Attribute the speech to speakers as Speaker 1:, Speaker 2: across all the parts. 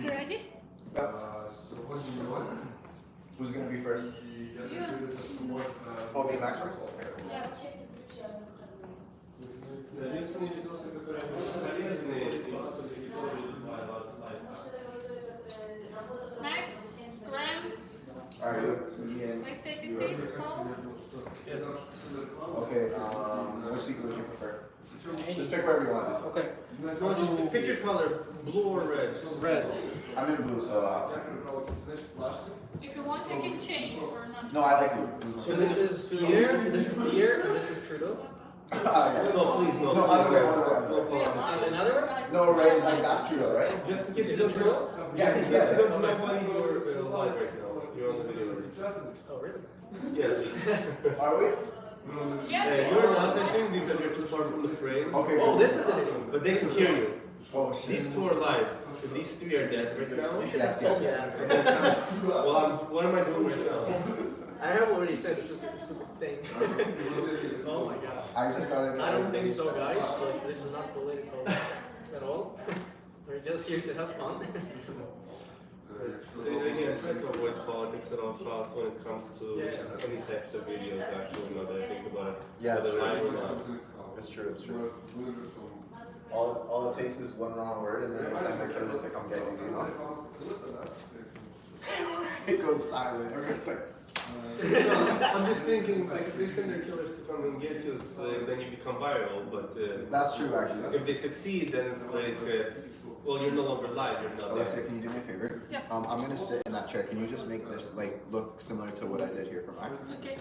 Speaker 1: You ready?
Speaker 2: Who's going to be first? Oh, me Max first? Okay.
Speaker 1: Yeah.
Speaker 3: Единственные видосы, которые полезные, и все-таки тоже
Speaker 1: Max, Graham,
Speaker 2: Alright, me and
Speaker 1: please take a seat. Paul.
Speaker 3: Yes.
Speaker 2: Okay, which sequel would you prefer? Just pick wherever you want.
Speaker 4: Okay.
Speaker 3: No, just pick your color, blue or red.
Speaker 4: Red.
Speaker 2: I'm in blue, so
Speaker 1: If you want, you can change for not.
Speaker 2: no, I like blue.
Speaker 4: So this is Pierre, and this is Trudeau.
Speaker 2: Yeah.
Speaker 3: No, please, no.
Speaker 2: No, other way, other way.
Speaker 3: No problem.
Speaker 4: And another one?
Speaker 2: No, right, like that's Trudeau, right?
Speaker 3: Just in case
Speaker 4: Is
Speaker 3: you
Speaker 4: it
Speaker 3: don't
Speaker 4: Trudeau?
Speaker 3: know.
Speaker 2: Yeah, he's
Speaker 3: In case you
Speaker 2: red.
Speaker 3: don't know why you're live right now. You're on the video.
Speaker 4: Oh, really?
Speaker 3: Yes.
Speaker 2: Are we?
Speaker 1: Yeah.
Speaker 3: You're not, I think, because you're too far from the frame.
Speaker 2: Okay.
Speaker 4: Oh,
Speaker 2: cool.
Speaker 4: this is the video.
Speaker 3: But they can hear you.
Speaker 2: Oh shit.
Speaker 3: These two are live. So these three are dead right now.
Speaker 4: You should
Speaker 2: Yes,
Speaker 4: have
Speaker 2: yes,
Speaker 4: told
Speaker 2: yes.
Speaker 4: me.
Speaker 3: Well, what am I doing right now?
Speaker 4: I have already said this is a stupid thing. Oh my gosh.
Speaker 2: I just gotta get
Speaker 4: I don't think so, guys. Like, this is not political at all. We're just here to have fun.
Speaker 3: Again, try to avoid politics at all costs when it comes to any types of videos, actually, now that I think about it.
Speaker 2: Yeah, it's
Speaker 3: Whether
Speaker 2: true.
Speaker 3: live or not.
Speaker 2: It's true, it's true. All it takes is one wrong word and then they send their killers to come get you, you know? It goes silent. Everyone's like,
Speaker 3: I'm just thinking, like, if they send their killers to come and get you, it's like, then you become viral, but
Speaker 2: that's true actually.
Speaker 3: if they succeed, then it's like, well, you're no longer live, you're not
Speaker 2: Alexa,
Speaker 3: there.
Speaker 2: can you do me a favor?
Speaker 1: Yeah.
Speaker 2: I'm gonna sit in that chair. Can you just make this like look similar to what I did here for Max?
Speaker 1: Okay.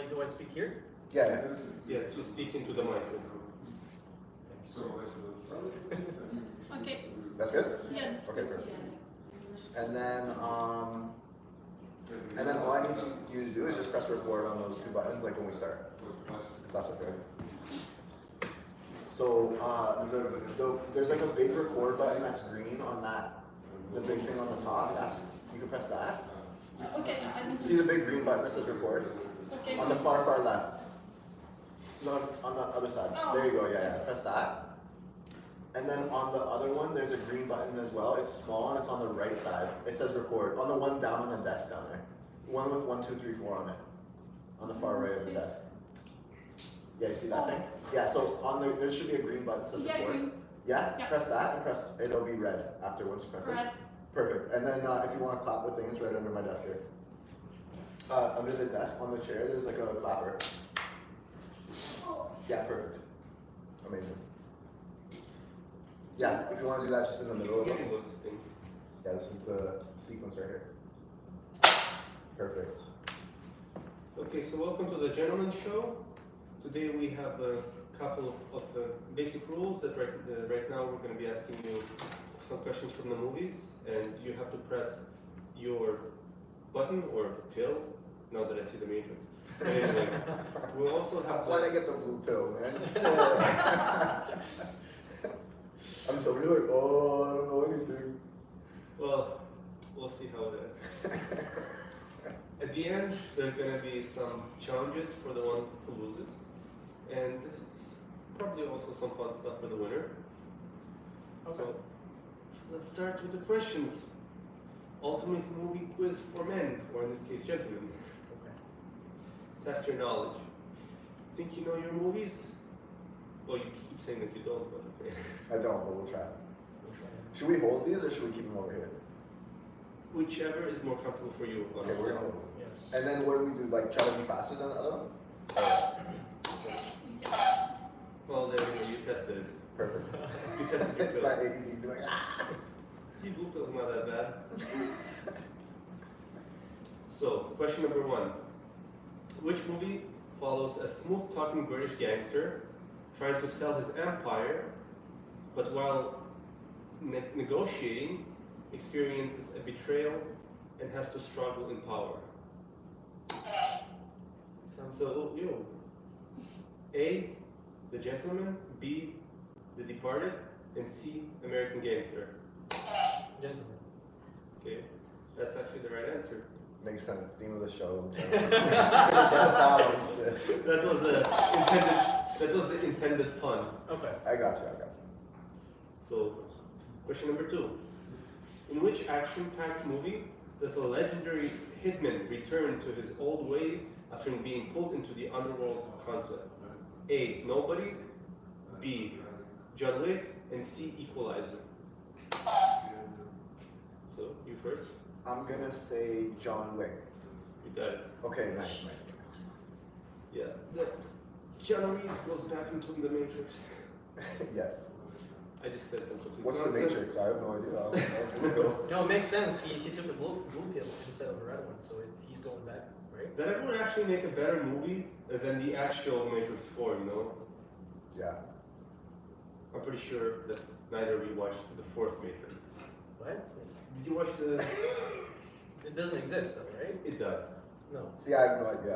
Speaker 4: Do I speak here?
Speaker 2: Yeah.
Speaker 3: Yes, you speak into the mic.
Speaker 1: Okay.
Speaker 2: That's good?
Speaker 1: Yeah.
Speaker 2: Okay, perfect. And then all I need you to do is just press record on those two buttons like when we start. If that's okay. So there's like a big record button that's green on the big thing on the top. You can press that.
Speaker 1: Okay.
Speaker 2: See the big green button that says record?
Speaker 1: Okay.
Speaker 2: On the far left. No, on the other side.
Speaker 1: Oh.
Speaker 2: There you go, yeah. Press that. And then on the other one, there's a green button as well. It's small and it's on the right side. It says record. On the one down on the desk down there. One with 1, 2, 3, 4 on it. On the far right of the desk. Yeah, you see that thing? Yeah, so there should be a green button that says
Speaker 1: Yeah,
Speaker 2: record.
Speaker 1: green.
Speaker 2: Yeah?
Speaker 1: Yeah.
Speaker 2: Press that and it'll be red after once you press it.
Speaker 1: Red.
Speaker 2: Perfect. And then if you want to clap the thing, it's right under my desk here. Under the desk on the chair, there's like a clapper. Yeah, perfect. Amazing. Yeah, if you want to do that just in the middle of us.
Speaker 3: Hearing about this thing.
Speaker 2: Yeah, this is the sequence right here. Perfect.
Speaker 3: Okay, so welcome to the Gentleman Show. Today we have a couple of basic rules that right now we're going to be asking you some questions from the movies, and you have to press your button or pill. Now that I see the Matrix. But anyway, we'll also have.
Speaker 2: Why'd I get the blue pill, man? I'm so really like, oh, I don't know anything.
Speaker 3: Well, we'll see how it is. At the end, there's going to be some challenges for the one who loses, and probably also some fun stuff for the winner.
Speaker 4: Okay.
Speaker 3: So, let's start with the questions. Ultimate movie quiz for men, or in this case, gentlemen.
Speaker 4: Okay.
Speaker 3: Test your knowledge. Think you know your movies? Well, you keep saying that you don't, but okay.
Speaker 2: I don't, but we'll try. Should we hold these or should we keep them over here?
Speaker 3: Whichever is more comfortable for you.
Speaker 2: Okay, we're gonna hold them.
Speaker 4: Yes.
Speaker 2: And then what do we do? Like try to be faster than the other one?
Speaker 3: Well, there we go. You tested it.
Speaker 2: Perfect.
Speaker 3: You tested
Speaker 2: It's
Speaker 3: your
Speaker 2: my
Speaker 3: pill.
Speaker 2: ADD be like, ah!
Speaker 3: See, blue pill is not that bad. So, question number 1. Which movie follows a smooth-talking British gangster trying to sell his empire, but while negotiating, experiences a betrayal and has to struggle in power? So, you. A, The Gentleman, B, The Departed, and C, American Gangster.
Speaker 4: Gentlemen.
Speaker 3: Okay, that's actually the right answer.
Speaker 2: Makes sense. Theme of the show. That's not shit.
Speaker 3: That was the intended pun.
Speaker 4: Okay.
Speaker 2: I got you.
Speaker 3: So, question number 2. In which action-packed movie does a legendary hitman return to his old ways after being pulled into the underworld concept? A. Nobody. B. John Wick. And C. Equalizer. So, you first.
Speaker 2: I'm gonna say John Wick.
Speaker 3: You got it.
Speaker 2: Okay, nice.
Speaker 3: Yeah. Keanu Reeves goes back into the Matrix.
Speaker 2: Yes.
Speaker 3: I just said some complete
Speaker 2: What's
Speaker 3: nonsense.
Speaker 2: the Matrix? I have no idea.
Speaker 4: No, it makes sense. He took the blue pill instead of the red one, so he's going back, right?
Speaker 3: That it would actually make a better movie than the actual Matrix 4, you know?
Speaker 2: Yeah.
Speaker 3: I'm pretty sure that neither of you watched the 4th Matrix.
Speaker 4: What?
Speaker 3: Did you watch the...
Speaker 4: It doesn't exist though, right?
Speaker 3: It does.
Speaker 4: No.
Speaker 2: See, I have no idea.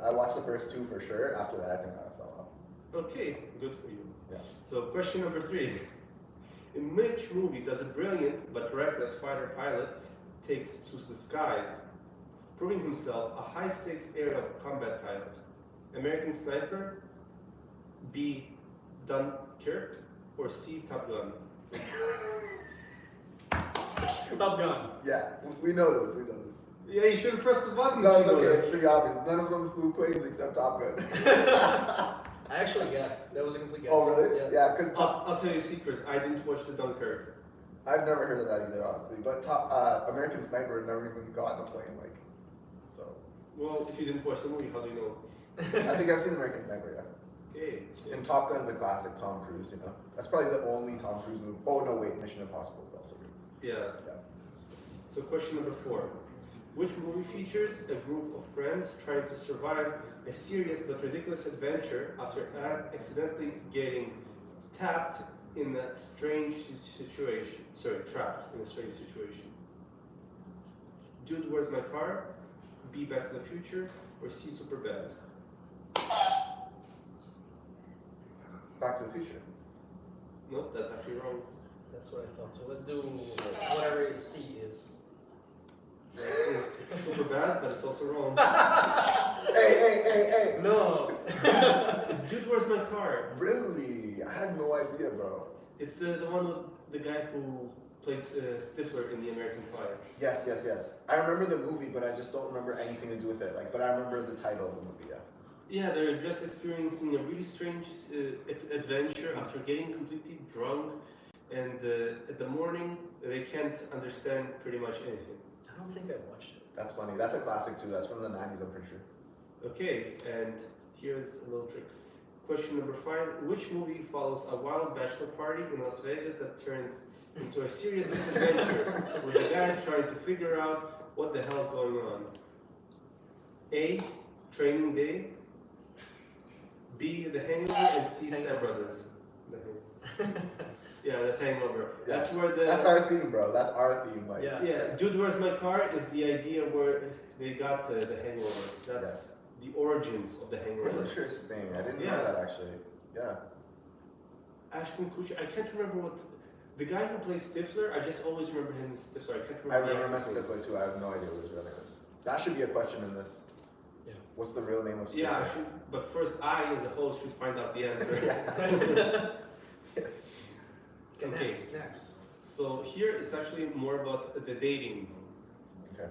Speaker 2: I watched the first 2 for sure. After that, I think I fell off.
Speaker 3: Okay, good for you.
Speaker 2: Yeah.
Speaker 3: So question number 3. In which movie does a brilliant but reckless fighter pilot takes to the skies, proving himself a high-stakes aerial combat pilot? American Sniper, B. Dunkirk, or C. Top Gun?
Speaker 4: Top Gun.
Speaker 2: Yeah, we know this.
Speaker 3: Yeah, you should have pressed the button.
Speaker 2: No,
Speaker 3: if
Speaker 2: it's
Speaker 3: you know
Speaker 2: okay.
Speaker 3: this.
Speaker 2: It's pretty obvious. None of them flew planes except Top Gun.
Speaker 4: I actually guessed. That was a complete guess.
Speaker 2: Oh, really?
Speaker 4: Yeah.
Speaker 2: Yeah, because
Speaker 3: I'll tell you a secret. I didn't watch the Dunkirk.
Speaker 2: I've never heard of that either, honestly. But American Sniper had never even gotten a plane, like, so.
Speaker 3: Well, if you didn't watch the movie, how do you know?
Speaker 2: I think I've seen American Sniper, yeah.
Speaker 3: Okay.
Speaker 2: And Top Gun's a classic, Tom Cruise, you know. That's probably the only Tom Cruise movie. Oh no, wait, Mission Impossible is also good.
Speaker 3: Yeah.
Speaker 2: Yeah.
Speaker 3: So question number 4. Which movie features a group of friends trying to survive a serious but ridiculous adventure after accidentally getting trapped in a strange situation? Dude, Where's My Car? B, Back to the Future? Or C, Superbad?
Speaker 2: Back to the Future.
Speaker 3: No, that's actually wrong.
Speaker 4: That's what I thought. So let's do whatever C is.
Speaker 3: It's Superbad, but it's also wrong.
Speaker 2: Hey.
Speaker 4: No.
Speaker 3: It's Dude, Where's My Car?
Speaker 2: Really? I had no idea, bro.
Speaker 3: It's the one with the guy who played Stifler in the American Pie.
Speaker 2: Yes. I remember the movie, but I just don't remember anything to do with it. Like, but I remember the title of the movie, yeah.
Speaker 3: Yeah, they're just experiencing a really strange adventure after getting completely drunk, and at the morning they can't understand pretty much anything.
Speaker 4: I don't think I watched it.
Speaker 2: That's funny. That's a classic too. That's from the 90s, I'm pretty sure.
Speaker 3: Okay, and here's a little trick. Question number 5. Which movie follows a wild bachelor party in Las Vegas that turns into a serious misadventure with the guys trying to figure out what the hell's going on? A. Training Day. B. The Hangover. And C. Step Brothers. Yeah, that's Hangover.
Speaker 2: Yeah.
Speaker 3: That's where the...
Speaker 2: That's our theme, bro. That's our theme. Like,
Speaker 4: Yeah.
Speaker 3: Yeah, Dude, Where's My Car is the idea where they got the Hangover. That's the origins of the Hangover.
Speaker 2: Interesting. I didn't
Speaker 3: Yeah.
Speaker 2: know that actually. Yeah.
Speaker 3: Ashton Kutcher, I can't remember what... The guy who plays Stifler, I just always remember him as Stifler. I can't
Speaker 2: I
Speaker 3: remember the
Speaker 2: remember
Speaker 3: actor's name.
Speaker 2: Stifler too. I have no idea what his real name is. That should be a question in this.
Speaker 4: Yeah.
Speaker 2: What's the real name of Stifler?
Speaker 3: Yeah, I should, but first I, as a host, should find out the answer.
Speaker 4: Okay,
Speaker 3: Okay.
Speaker 4: next.
Speaker 3: So here it's actually more about the dating.
Speaker 2: Okay.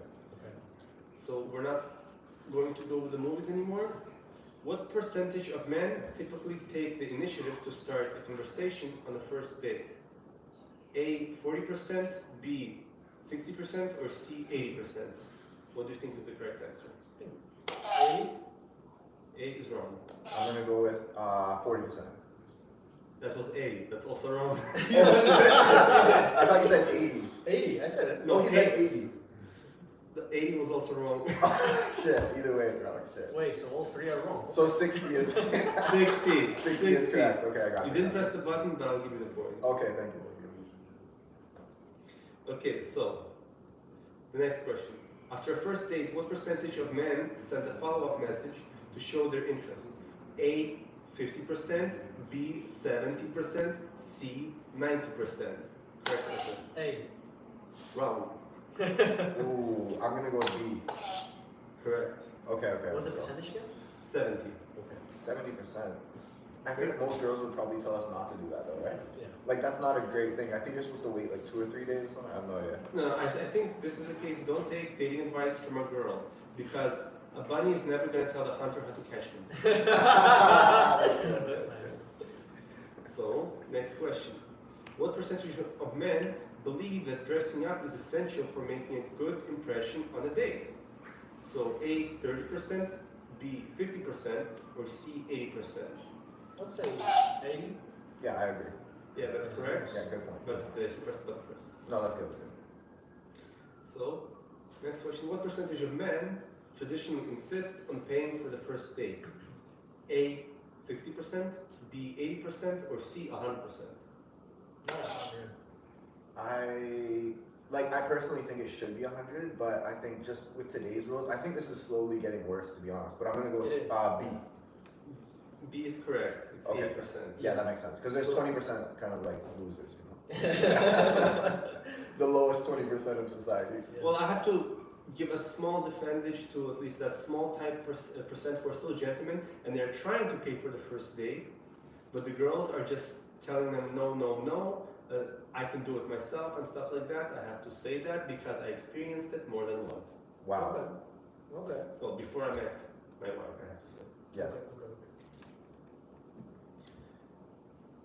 Speaker 3: So we're not going to go with the movies anymore. What percentage of men typically take the initiative to start a conversation on the first date? A, 40%, B, 60%, or C, 80%? What do you think is the correct answer?
Speaker 4: A?
Speaker 3: A is wrong.
Speaker 2: I'm gonna go with 40%.
Speaker 3: That was A. That's also wrong.
Speaker 2: I thought you said 80.
Speaker 4: 80, I said it.
Speaker 2: No, he said 80.
Speaker 3: The 80 was also wrong.
Speaker 2: Shit. Either way, it's wrong. Shit.
Speaker 4: Wait, so all three are wrong.
Speaker 2: So 60 is
Speaker 3: 60.
Speaker 2: 60 is correct. Okay, I got you.
Speaker 3: You didn't press the button, but I'll give you the point.
Speaker 2: Okay, thank you.
Speaker 3: Okay, so the next question. After a first date, what percentage of men send a follow-up message to show their interest? A, 50%, B, 70%, C, 90%. Correct answer.
Speaker 4: A.
Speaker 3: Wrong.
Speaker 2: Ooh, I'm gonna go B.
Speaker 3: Correct.
Speaker 2: Okay.
Speaker 4: What's the
Speaker 2: so
Speaker 4: percentage again?
Speaker 3: 70.
Speaker 4: Okay.
Speaker 2: 70%. I think most girls would probably tell us not to do that though, right?
Speaker 4: Yeah.
Speaker 2: Like that's not a great thing. I think you're supposed to wait like 2 or 3 days or something. I have no idea.
Speaker 3: No, I think this is the case. Don't take dating advice from a girl because a bunny is never going to tell the hunter how to catch them.
Speaker 4: That's nice.
Speaker 3: So, next question. What percentage of men believe that dressing up is essential for making a good impression on a date? So, A, 30%, B, 50%, or C, 80%?
Speaker 4: I'd say 80.
Speaker 2: Yeah, I agree.
Speaker 3: Yeah, that's correct.
Speaker 2: Yeah, good point.
Speaker 3: But he pressed the button first.
Speaker 2: No, that's good. That's good.
Speaker 3: So, next question. What percentage of men traditionally insist on paying for the first date? A, 60%, B, 80%, or C, 100%?
Speaker 4: Not 100.
Speaker 2: I personally think it should be 100, but I think just with today's rules, I think this is slowly getting worse to be honest. But I'm gonna go B.
Speaker 3: B is correct. It's
Speaker 2: Okay.
Speaker 3: 80%.
Speaker 2: Yeah, that makes sense. Because there's 20% kind of like losers, you know. The lowest 20% of society.
Speaker 4: Yeah.
Speaker 3: Well, I have to give a small defendage to at least that small type percent who are still gentlemen, and they're trying to pay for the first date, but the girls are just telling them no, no, no. I can do it myself and stuff like that. I have to say that because I experienced it more than once.
Speaker 2: Wow.
Speaker 4: Okay.
Speaker 3: Well, before I met my wife, I have to say.
Speaker 2: Yes.
Speaker 4: Okay.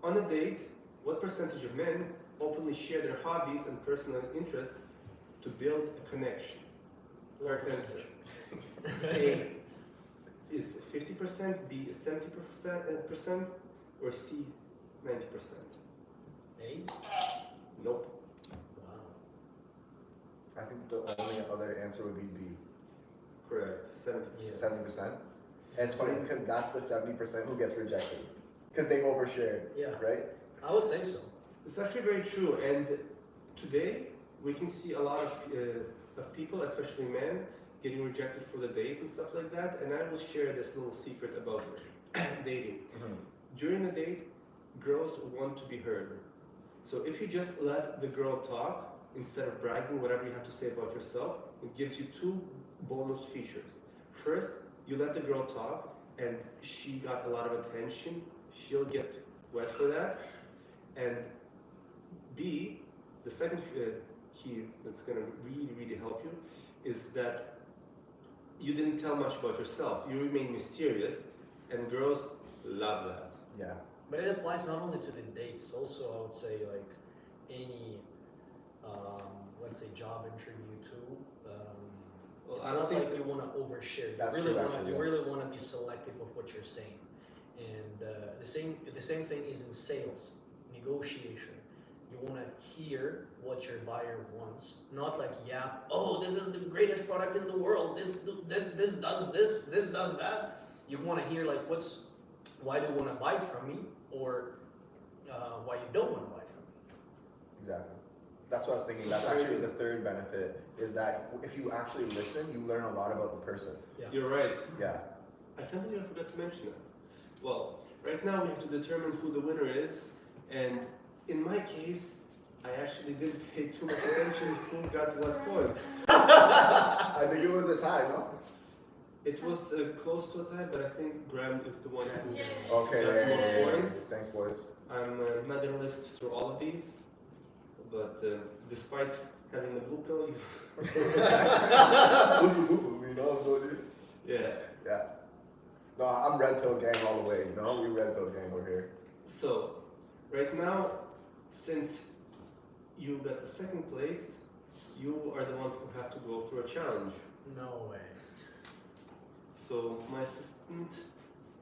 Speaker 3: On a date, what percentage of men openly share their hobbies and personal interests to build a connection? Correct answer. A is 50%, B is 70%, or C 90%?
Speaker 4: 8?
Speaker 3: Nope.
Speaker 4: Wow.
Speaker 2: I think the only other answer would be B.
Speaker 3: Correct. 70%.
Speaker 4: Yeah.
Speaker 2: 70%. And it's funny because that's the 70% who gets rejected. Because they overshared.
Speaker 4: Yeah.
Speaker 2: Right?
Speaker 4: I would say so.
Speaker 3: It's actually very true. And today we can see a lot of people, especially men, getting rejected for the date and stuff like that. And I will share this little secret about dating.
Speaker 2: Mm-hmm.
Speaker 3: During a date, girls want to be heard. So if you just let the girl talk instead of bragging whatever you have to say about yourself, it gives you two bonus features. First, you let the girl talk and she got a lot of attention. She'll get wet for that. And B, the second key that's going to really, really help you is that you didn't tell much about yourself. You remain mysterious, and girls love that.
Speaker 2: Yeah.
Speaker 4: But it applies not only to the dates, also I would say like any, let's say job interview too.
Speaker 3: Well,
Speaker 4: It's
Speaker 3: I don't
Speaker 4: not
Speaker 3: think
Speaker 4: like you want to overshare. You
Speaker 2: That's
Speaker 4: really
Speaker 2: true,
Speaker 4: want to.
Speaker 2: actually,
Speaker 4: You
Speaker 2: yeah.
Speaker 4: really want to be selective of what you're saying. And the same thing is in sales, negotiation. You want to hear what your buyer wants, not like oh, this is the greatest product in the world. This does this, this does that. You want to hear like why do you want to buy it from me, or why you don't want to buy it from me.
Speaker 2: Exactly. That's what I was thinking. That's actually the third benefit is that if you actually listen, you learn a lot about the person.
Speaker 4: Yeah.
Speaker 3: You're right.
Speaker 2: Yeah.
Speaker 3: I can't believe I forgot to mention that. Well, right now we have to determine who the winner is, and in my case, I actually didn't pay too much attention who got what point.
Speaker 2: I think it was a tie, no?
Speaker 3: It was close to a tie, but I think Graham is the one who.
Speaker 1: Yeah.
Speaker 2: Okay.
Speaker 3: Got more points.
Speaker 2: Thanks, boys.
Speaker 3: I'm not gonna list through all of these, but despite having the blue pill, yeah.
Speaker 2: Yeah. No, I'm red pill gang all the way, you know? We red pill gang over here.
Speaker 3: So, right now, since you got the second place, you are the one who have to go through a challenge.
Speaker 4: No way.
Speaker 3: So my assistant,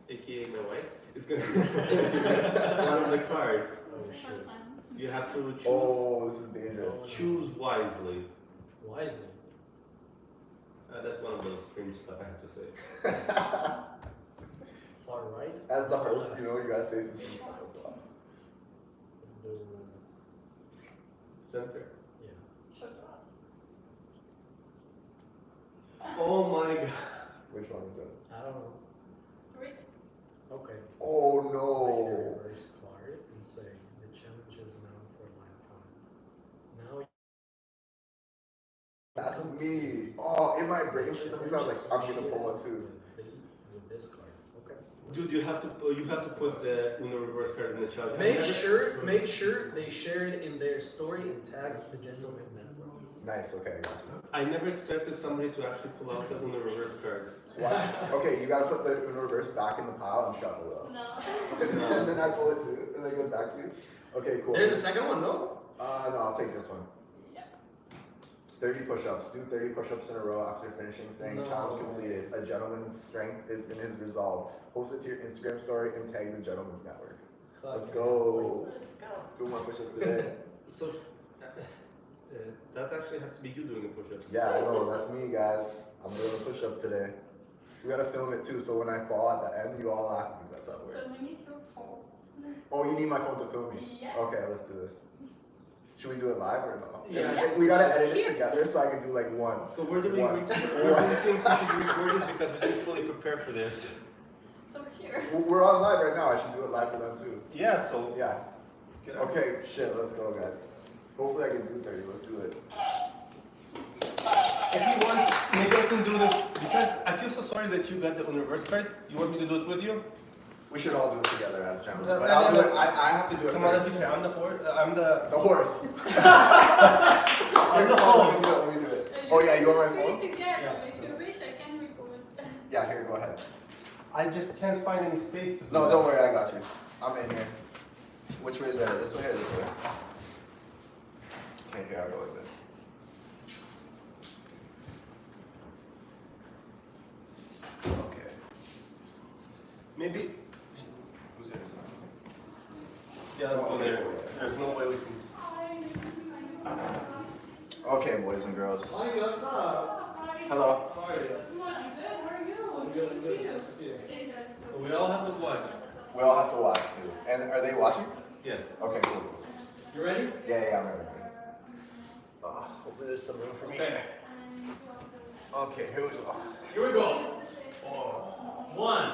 Speaker 3: aka my wife, is gonna give you one of the cards.
Speaker 4: Oh
Speaker 1: It's the
Speaker 4: shit.
Speaker 1: first time.
Speaker 3: You have to choose
Speaker 2: Oh, this is dangerous.
Speaker 3: choose wisely.
Speaker 4: Wisely.
Speaker 3: That's one of those cringe stuff I have to say.
Speaker 4: Far right.
Speaker 2: As the host, you know, you gotta say some things. That's a lot.
Speaker 4: Let's do.
Speaker 3: Center.
Speaker 4: Yeah.
Speaker 1: Show to us.
Speaker 3: Oh my god.
Speaker 2: Which one is it?
Speaker 4: I don't know.
Speaker 1: Three.
Speaker 4: Okay.
Speaker 2: Oh
Speaker 4: Read
Speaker 2: no.
Speaker 4: the reverse card and say the challenge is now for my opponent. Now
Speaker 2: That's me. Oh, in my brain for some reason I was like, I'm gonna pull one too.
Speaker 4: With this card. Okay.
Speaker 3: Dude, you have to put the Uno reverse card in the chat.
Speaker 4: Make sure they share it in their story and tag the gentleman network.
Speaker 2: Nice. Okay, I got you.
Speaker 3: I never expected somebody to actually pull out the Uno reverse card.
Speaker 2: Watch. Okay, you gotta put the Uno reverse back in the pile and shuffle it up.
Speaker 1: No.
Speaker 2: And then I pull it too, and then it goes back to you. Okay, cool.
Speaker 4: There's a second one, no?
Speaker 2: No, I'll take this one.
Speaker 1: Yeah.
Speaker 2: 30 push-ups. Do 30 push-ups in a row after finishing, saying
Speaker 4: No.
Speaker 2: challenge completed. A gentleman's strength is in his resolve. Post it to your Instagram story and tag the gentleman's network. Let's go.
Speaker 1: Let's go.
Speaker 2: 2 more push-ups today.
Speaker 3: So that actually has to be you doing the push-ups.
Speaker 2: Yeah, I know. That's me, guys. I'm doing the push-ups today. We gotta film it too, so when I fall at the end, you all laugh at me. That's how it works.
Speaker 1: So we need your phone.
Speaker 2: Oh, you need my phone to film me?
Speaker 1: Yeah.
Speaker 2: Okay, let's do this. Should we do it live or no?
Speaker 3: Yeah.
Speaker 2: We gotta edit it
Speaker 1: Here.
Speaker 2: together so I can do like one.
Speaker 3: So where do we
Speaker 2: One.
Speaker 3: think we should record this, because we didn't fully prepare for this?
Speaker 1: So here.
Speaker 2: We're on live right now. I should do it live for them too.
Speaker 3: Yeah, so
Speaker 2: Yeah.
Speaker 3: get out.
Speaker 2: Okay, shit, let's go, guys. Hopefully I can do 30. Let's do it.
Speaker 3: If you want, maybe I can do this, because I feel so sorry that you got the Uno reverse card. You want me to do it with you?
Speaker 2: We should all do it together as gentlemen.
Speaker 3: No,
Speaker 2: But
Speaker 3: no,
Speaker 2: I'll
Speaker 3: no,
Speaker 2: do
Speaker 3: no.
Speaker 2: it. I have to do it
Speaker 3: Come on, let's
Speaker 2: first.
Speaker 3: be fair. I'm the horse. I'm the.
Speaker 2: The horse.
Speaker 3: I'm the
Speaker 2: Come on,
Speaker 3: host.
Speaker 2: let me do it. Oh yeah, you want my
Speaker 1: Free
Speaker 2: phone?
Speaker 1: together. If you wish, I can record.
Speaker 2: Yeah, here, go ahead.
Speaker 3: I just can't find any space to do
Speaker 2: No,
Speaker 3: that.
Speaker 2: don't worry, I got you. I'm in here. Which way is better, this way or this way? Okay, here, I'll go like this. Okay.
Speaker 3: Maybe.
Speaker 2: Who's here?
Speaker 3: Yeah, let's go there. There's no way we can.
Speaker 2: Okay, boys and girls.
Speaker 4: Hi, what's up?
Speaker 2: Hello.
Speaker 4: How are you?
Speaker 1: Come on, I'm good. How are you?
Speaker 4: I'm
Speaker 1: Nice
Speaker 4: good,
Speaker 1: to
Speaker 4: I'm
Speaker 1: see
Speaker 4: good.
Speaker 1: you.
Speaker 4: Nice to see you.
Speaker 1: Hey, guys.
Speaker 3: We all have to watch.
Speaker 2: We all have to watch too. And are they watching?
Speaker 3: Yes.
Speaker 2: Okay, cool.
Speaker 4: You ready?
Speaker 2: Yeah, I'm ready. Hopefully there's some room for me.
Speaker 4: Okay.
Speaker 2: Okay, here we go.
Speaker 4: Here we go.
Speaker 2: Oh.
Speaker 4: 1,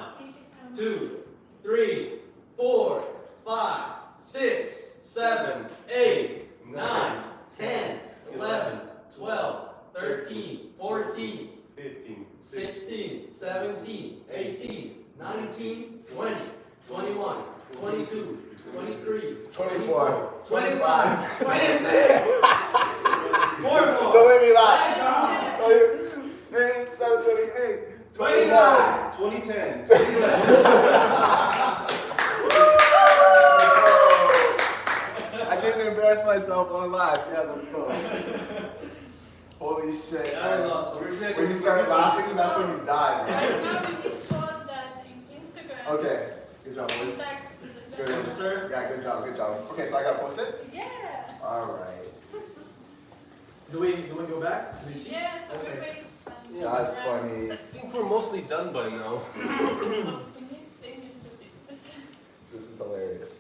Speaker 4: 2, 3, 4, 5, 6, 7, 8, 9, 10, 11, 12, 13, 14,
Speaker 3: 15.
Speaker 4: 16, 17, 18, 19, 20, 21, 22, 23,
Speaker 2: 24,
Speaker 4: 25, 26. Four more.
Speaker 2: Don't let me
Speaker 4: Let's
Speaker 2: lie.
Speaker 4: go.
Speaker 2: 27, 28,
Speaker 4: 29.
Speaker 3: 2010.
Speaker 2: I didn't embarrass myself on live. Yeah, let's go. Holy shit.
Speaker 4: That was awesome.
Speaker 2: When you start laughing, that's when you die.
Speaker 1: Right now we need to post that in Instagram.
Speaker 2: Okay, good job, boys.
Speaker 1: Tag the
Speaker 2: Good,
Speaker 1: gentleman.
Speaker 2: sir. Yeah, good job, good job. Okay, so I gotta post it?
Speaker 1: Yeah.
Speaker 2: Alright.
Speaker 4: Do we go back? Do we see?
Speaker 1: Yes, we
Speaker 4: Okay.
Speaker 1: wait. and-
Speaker 2: That's funny.
Speaker 3: I think we're mostly done by now.
Speaker 1: We need English to fix this.
Speaker 2: This is hilarious.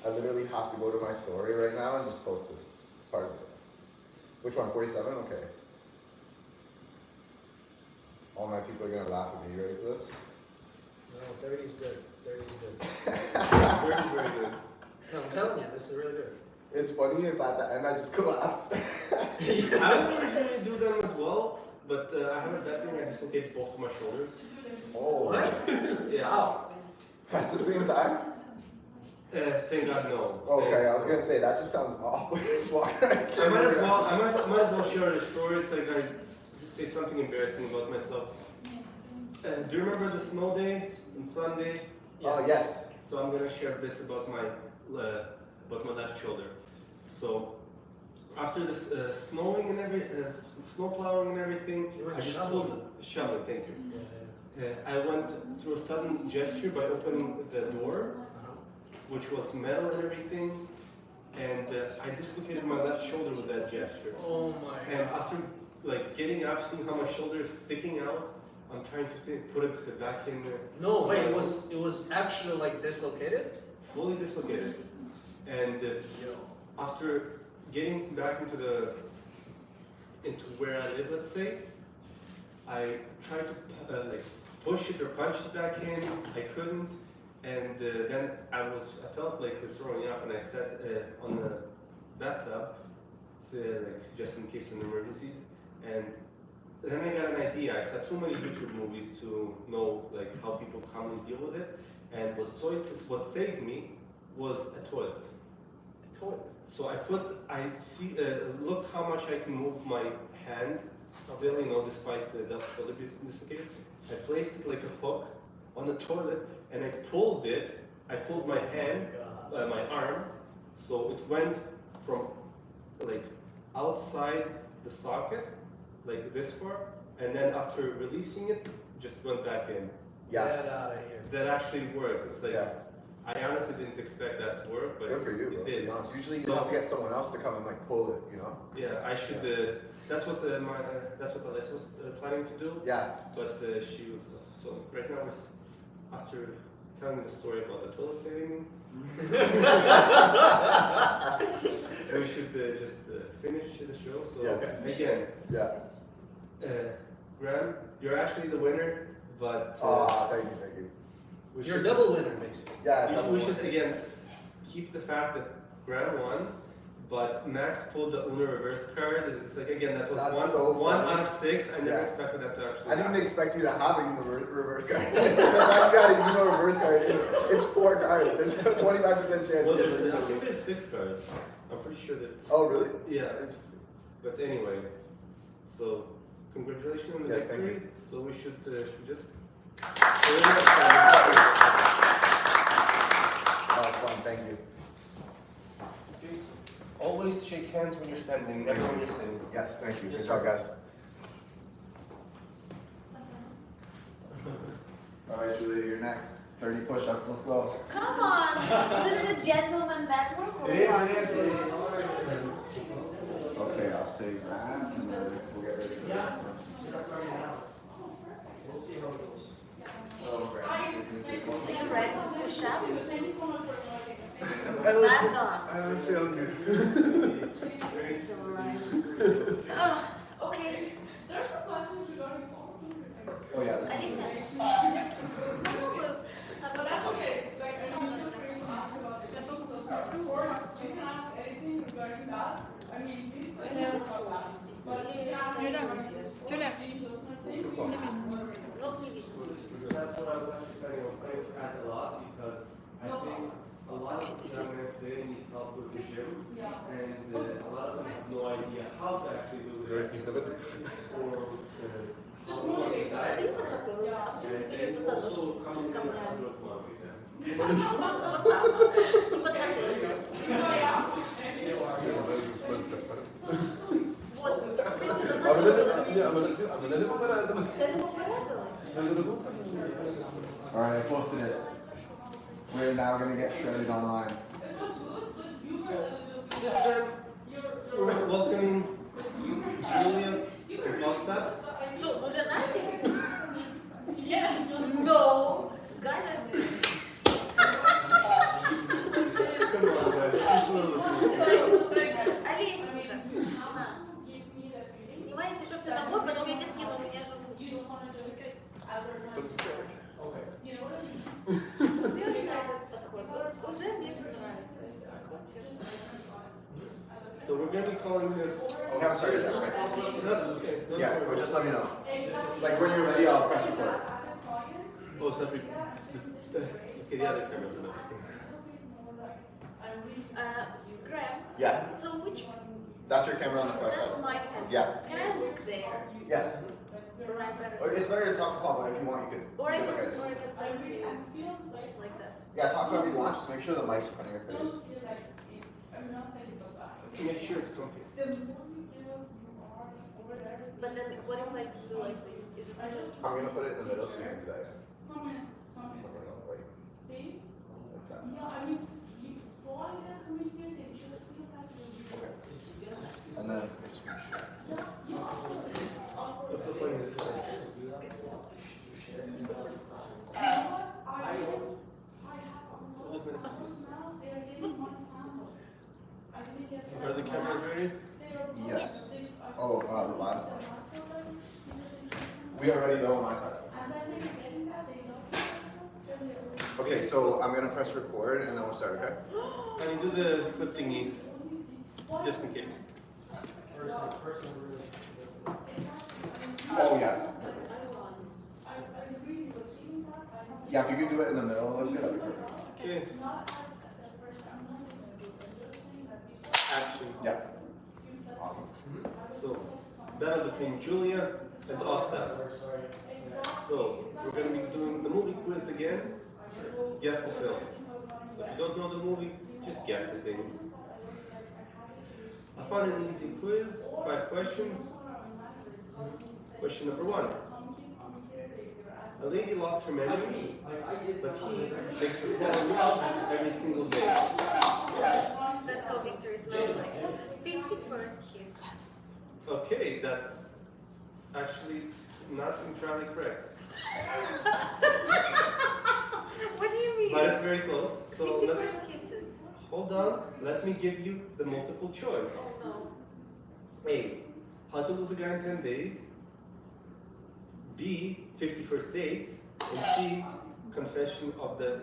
Speaker 2: I literally have to go to my story right now and just post this. It's part of it. Which one? 47? Okay. All my people are gonna laugh at me. You ready for this?
Speaker 4: No, 30 is good. 30 is good.
Speaker 3: Very, very good.
Speaker 4: No, I'm telling you, this is really good.
Speaker 2: It's funny if at the end I just collapse.
Speaker 3: I don't usually do them as well, but I have a bad thing. I dislocate both of my shoulders.
Speaker 2: Oh.
Speaker 3: Yeah.
Speaker 4: Wow.
Speaker 2: At the same time?
Speaker 3: Thank God, no.
Speaker 2: Okay, I was gonna say that just sounds awful. Just walking around.
Speaker 3: I might as well share the story. It's like I just say something embarrassing about myself. Do you remember the snow day on Sunday?
Speaker 2: Oh yes.
Speaker 3: So I'm gonna share this about my left shoulder. So after this snowing and snow plowing and everything,
Speaker 4: You went
Speaker 3: I just
Speaker 4: shoveling.
Speaker 3: shoveling. Thank you.
Speaker 4: Yeah,
Speaker 3: I went through a sudden gesture by opening the door, which was metal and everything, and I dislocated my left shoulder with that gesture.
Speaker 4: Oh my
Speaker 3: And
Speaker 4: god.
Speaker 3: after like getting up, seeing how my shoulder is sticking out, I'm trying to put it back in there.
Speaker 4: No, wait, it was actually like dislocated?
Speaker 3: Fully dislocated. And after getting back into where I live, let's say, I tried to like push it or punch it back in. I couldn't, and then I felt like throwing up, and I sat on the bathtub, like just in case of emergencies. And then I got an idea. I saw too many YouTube movies to know like how people come and deal with it. And what saved me was a toilet.
Speaker 4: A toilet.
Speaker 3: So look how much I can move my hand still, despite the shoulder dislocation. I placed it like a hook on the toilet and I pulled it. I pulled my hand, my arm, so it went from like outside the socket, like this far, and then after releasing it, just went back in.
Speaker 2: Yeah.
Speaker 4: Get out of here.
Speaker 3: That actually worked. It's like,
Speaker 2: Yeah.
Speaker 3: I honestly didn't expect that to work, but
Speaker 2: Good for you, bro.
Speaker 3: it
Speaker 2: To
Speaker 3: did.
Speaker 2: be honest, usually you
Speaker 3: So-
Speaker 2: have to get someone else to come and like pull it.
Speaker 3: Yeah, I should. That's what Alessa was planning to do,
Speaker 2: Yeah.
Speaker 3: but she was. So right now, after telling the story about the toilet saving, we should just finish the show. So
Speaker 2: Yes.
Speaker 3: again,
Speaker 2: Yeah.
Speaker 3: Graham, you're actually the winner, but
Speaker 2: Thank you.
Speaker 3: we
Speaker 4: You're a
Speaker 3: should-
Speaker 4: double winner, basically.
Speaker 2: Yeah.
Speaker 3: we should again keep the fact that Graham won, but Max pulled the Uno reverse card. It's like again that was
Speaker 2: That's
Speaker 3: one,
Speaker 2: so
Speaker 3: one
Speaker 2: funny.
Speaker 3: out of 6. I never
Speaker 2: Yeah.
Speaker 3: expected that to actually
Speaker 2: I didn't
Speaker 3: happen.
Speaker 2: expect you to have a reverse card. I've got a reverse card. It's 4 cards. There's a 25% chance.
Speaker 3: Well,
Speaker 2: you get
Speaker 3: I
Speaker 2: a
Speaker 3: think there's 6 cards. I'm pretty sure that.
Speaker 2: Oh, really?
Speaker 3: Yeah.
Speaker 2: Interesting.
Speaker 3: But anyway, so congratulations on the
Speaker 2: Yes, thank
Speaker 3: victory. So we should just.
Speaker 2: That was fun. Thank you.
Speaker 3: Okay, so always shake hands when you're standing, never when you're sitting.
Speaker 2: Yes, thank you.
Speaker 3: Yes,
Speaker 2: Good job,
Speaker 3: sir.
Speaker 2: guys. All right, Julia, you're next. 30 push-ups. Let's go.
Speaker 5: Come on! Isn't it a gentleman network? or what?
Speaker 3: It is.
Speaker 2: Okay, I'll save that, and then we'll get ready for
Speaker 4: Yeah.
Speaker 2: that.
Speaker 4: We'll see how it goes.
Speaker 2: Oh, great.
Speaker 5: Are you ready to push up?
Speaker 1: Thank you so much for joining.
Speaker 5: I'm not.
Speaker 2: I don't see on you.
Speaker 5: It's alright. Okay.
Speaker 1: There are some questions regarding all.
Speaker 2: Oh, yeah. This is
Speaker 5: Alicia.
Speaker 1: But that's okay. Like, I know you're free to ask about it. Of course, you can ask anything regarding that. I mean, these questions are about that. But you can ask any questions or any personal thing.
Speaker 5: Ну, не видно.
Speaker 3: That's what I was actually trying to add a lot because I think a lot of them today need help with the gym, and a lot of them have no idea how to actually do this. Or
Speaker 1: Just motivate
Speaker 5: А
Speaker 1: them.
Speaker 5: ты подготовился? А почему ты не посадочки с камнями? Не подготовился. Вот. Ты не попередила?
Speaker 2: All right, I posted it. We're now going to get shredded online.
Speaker 3: This time, we're welcoming Julia and Costa.
Speaker 5: Что, мы уже начали?
Speaker 1: Yeah.
Speaker 5: No. Guys are still.
Speaker 3: Come on, guys. This is
Speaker 5: Олесенька. Ага. Снимай, если что, все домой, потом я тебе скину, у меня же куча. Мне уже нравится этот подход. Уже мне нравится.
Speaker 3: So we're going to be calling this.
Speaker 2: We haven't started yet, right?
Speaker 3: That's okay. That's
Speaker 2: Yeah,
Speaker 3: fine.
Speaker 2: but just let me know. Like when you're ready, I'll press record.
Speaker 3: Oh, sorry. Okay, the other camera.
Speaker 5: Graham,
Speaker 2: Yeah,
Speaker 5: so which,
Speaker 2: that's your camera on the far
Speaker 5: that's
Speaker 2: side.
Speaker 5: my camera.
Speaker 2: Yeah.
Speaker 5: Can I look there?
Speaker 2: Yes.
Speaker 5: Or I better?
Speaker 2: Or it's better to talk to Paul, but if you want, you could.
Speaker 5: Or I
Speaker 2: you
Speaker 5: can,
Speaker 2: could look at it.
Speaker 5: or I can talk to you like that.
Speaker 2: Yeah, talk whoever you want. Just make sure the mic's in front of your face.
Speaker 3: Make sure it's comfy.
Speaker 5: But then what if I do like this? Is it still?
Speaker 2: I'm gonna put it in the middle so you can do that. Like
Speaker 1: See?
Speaker 2: that.
Speaker 1: Yeah, I mean, for all the community, they just feel like
Speaker 2: Okay. And then just make sure.
Speaker 3: What's so funny is this?
Speaker 5: Super soft.
Speaker 1: I have
Speaker 3: It's always nice to listen.
Speaker 1: now, they are getting more samples. I didn't get
Speaker 3: Are the cameras ready?
Speaker 2: Yes. Oh, the last one. We are ready though on my side.
Speaker 1: And then they're getting that, they love it also.
Speaker 2: Okay, so I'm gonna press record and then we'll start, okay?
Speaker 3: And you do the clip thingy, just in case.
Speaker 4: Person really.
Speaker 6: Oh yeah.
Speaker 1: I really was feeling that.
Speaker 6: Yeah, if you could do it in the middle, let's say that'd be great.
Speaker 3: Okay.
Speaker 1: Not as at first, I'm not gonna do it. I'm just saying that before.
Speaker 3: Action.
Speaker 6: Yeah. Awesome.
Speaker 3: So, battle between Julia and Ostap. So, we're going to be doing the movie quiz again. Guess the film. So, if you don't know the movie, just guess the thing. A fun and easy quiz, 5 questions. Question number 1. A lady lost her memory, but he makes her fall in love every single day.
Speaker 5: That's how victory smells like. 51st kisses.
Speaker 3: Okay, that's actually not entirely correct.
Speaker 5: What do you mean?
Speaker 3: But it's very close. So
Speaker 5: 51st kisses.
Speaker 3: hold on, let me give you the multiple choice.
Speaker 5: Oh no.
Speaker 3: A. How to lose a guy in 10 days. B. 51st dates. And C. Confession of the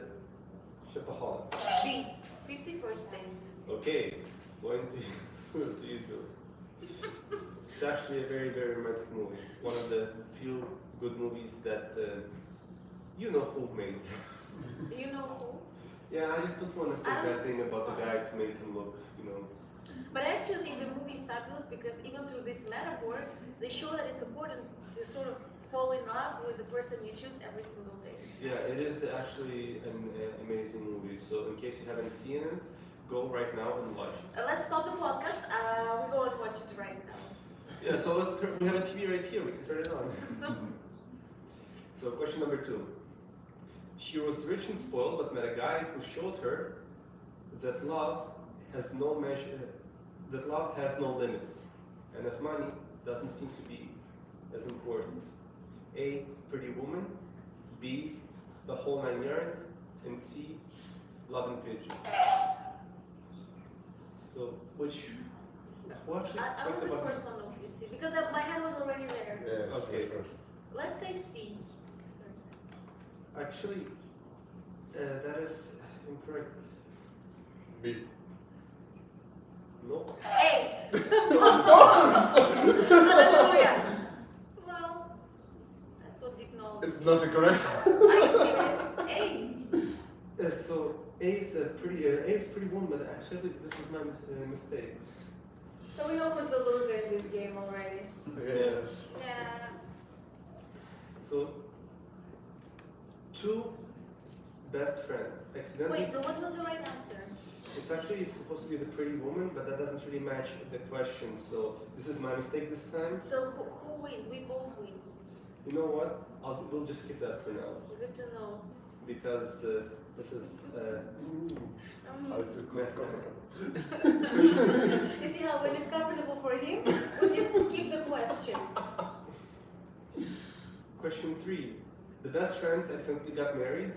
Speaker 3: Shopaholic.
Speaker 5: B. 51st dates.
Speaker 3: Okay, going to you, Julie. It's actually a very, very romantic movie. One of the few good movies that you know who made.
Speaker 5: Do you know who?
Speaker 3: Yeah, I just don't want to say
Speaker 5: I don't-
Speaker 3: that thing about the guy to make him look, you know.
Speaker 5: But I actually think the movie is fabulous because even through this metaphor, they show that it's important to sort of fall in love with the person you choose every single day.
Speaker 3: Yeah, it is actually an amazing movie. So in case you haven't seen it, go right now and watch it.
Speaker 5: Let's stop the podcast. We go and watch it right now.
Speaker 3: Yeah, so let's turn. We have a TV right here. We can turn it on. So question number 2. She was rich and spoiled, but met a guy who showed her that love has no measure, that love has no limits, and that money doesn't seem to be as important. A. Pretty Woman. B. The Whole 9 Yards. And C. Love and Pigeon. So which? Who actually
Speaker 5: I
Speaker 3: talked
Speaker 5: was the
Speaker 3: about?
Speaker 5: first one, obviously, because my hand was already there.
Speaker 2: Yeah,
Speaker 3: Okay.
Speaker 2: first.
Speaker 5: Let's say C.
Speaker 3: Actually, that is incorrect.
Speaker 2: B.
Speaker 3: No.
Speaker 5: A. Hallelujah. Well, that's what deep knowledge.
Speaker 2: It's nothing correct.
Speaker 5: Are you serious? A.
Speaker 3: So A is a pretty woman, but actually this is my mistake.
Speaker 5: So we know who's the loser in this game already.
Speaker 2: Yes.
Speaker 5: Yeah.
Speaker 3: So 2 best friends accidentally.
Speaker 5: Wait, so what was the right answer?
Speaker 3: It's actually supposed to be the pretty woman, but that doesn't really match the question. So this is my mistake this time.
Speaker 5: So who wins? We both win.
Speaker 3: You know what? We'll just skip that for now
Speaker 5: Good to know.
Speaker 3: because this is
Speaker 2: How is it
Speaker 3: messed up.
Speaker 5: You see how when it's comfortable for him, we just skip the question.
Speaker 3: Question 3. The best friends accidentally got married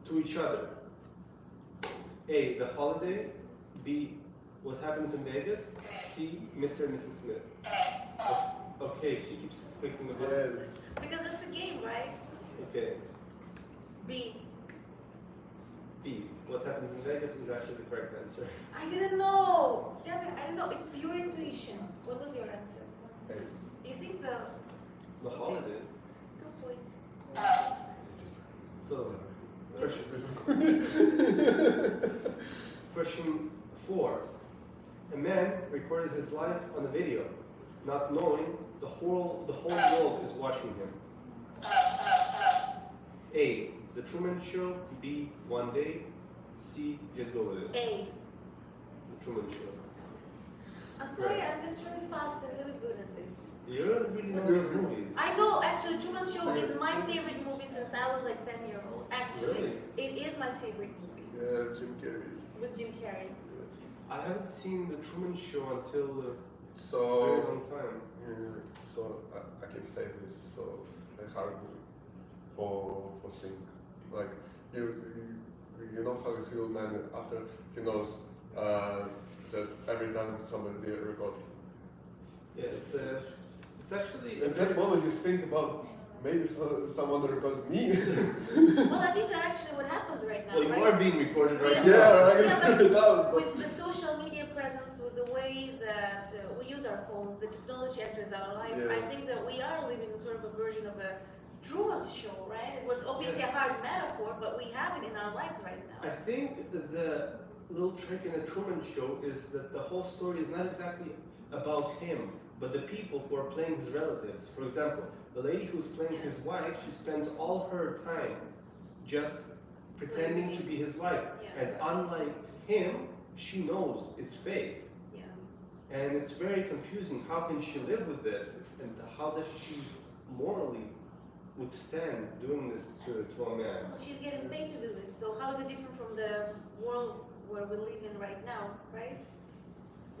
Speaker 3: to each other. A. The Holiday. B. What Happens in Vegas. C. Mr. and Mrs. Smith. Okay, she keeps clicking the button.
Speaker 2: Yes.
Speaker 5: Because it's a game, right?
Speaker 3: Okay.
Speaker 5: B.
Speaker 3: B. What Happens in Vegas is actually the correct answer.
Speaker 5: I didn't know. Damn it, I didn't know. It's pure intuition. What was your answer? You think
Speaker 3: The Holiday.
Speaker 5: 2 points.
Speaker 3: So, question 4. A man recorded his life on a video, not knowing the whole world is watching him. A. The Truman Show. B. One Day. C. Just Go With It.
Speaker 5: A.
Speaker 3: The Truman Show.
Speaker 5: I'm sorry, I'm just really fast and really good at this.
Speaker 3: You don't really know these movies.
Speaker 5: I know, actually, Truman Show is my favorite movie since I was like 10-year-old. Actually,
Speaker 3: Really?
Speaker 5: it is my favorite movie
Speaker 2: Yeah, Jim Carrey's.
Speaker 5: with Jim Carrey.
Speaker 3: I haven't seen The Truman Show until a very
Speaker 7: So,
Speaker 3: long time.
Speaker 7: I can say this. So, a hard movie for thing. Like you know how you feel, man, after he knows that every time somebody record.
Speaker 3: Yeah, it's actually
Speaker 7: At that moment, you think about maybe someone recorded me.
Speaker 5: Well, I think that actually what happens right now,
Speaker 3: Well, you
Speaker 5: right?
Speaker 3: are being recorded right
Speaker 5: Yeah.
Speaker 3: now.
Speaker 7: Yeah, right.
Speaker 5: Yeah, but
Speaker 7: No, but-
Speaker 5: with the social media presence, with the way that we use our phones, the technology enters our life, I
Speaker 7: Yes.
Speaker 5: think that we are living in sort of a version of a Truman's Show, right? It was obviously a hard metaphor, but we have it in our lives right
Speaker 3: I
Speaker 5: now.
Speaker 3: think the little trick in the Truman Show is that the whole story is not exactly about him, but the people who are playing his relatives. For example, the lady who's playing his wife, she spends all her time just pretending to be his wife.
Speaker 5: Yeah.
Speaker 3: And unlike him, she knows it's fake.
Speaker 5: Yeah.
Speaker 3: And it's very confusing. How can she live with it? And how does she morally withstand doing this to a man?
Speaker 5: Well, she's getting paid to do this, so how is it different from the world where we live in right now, right?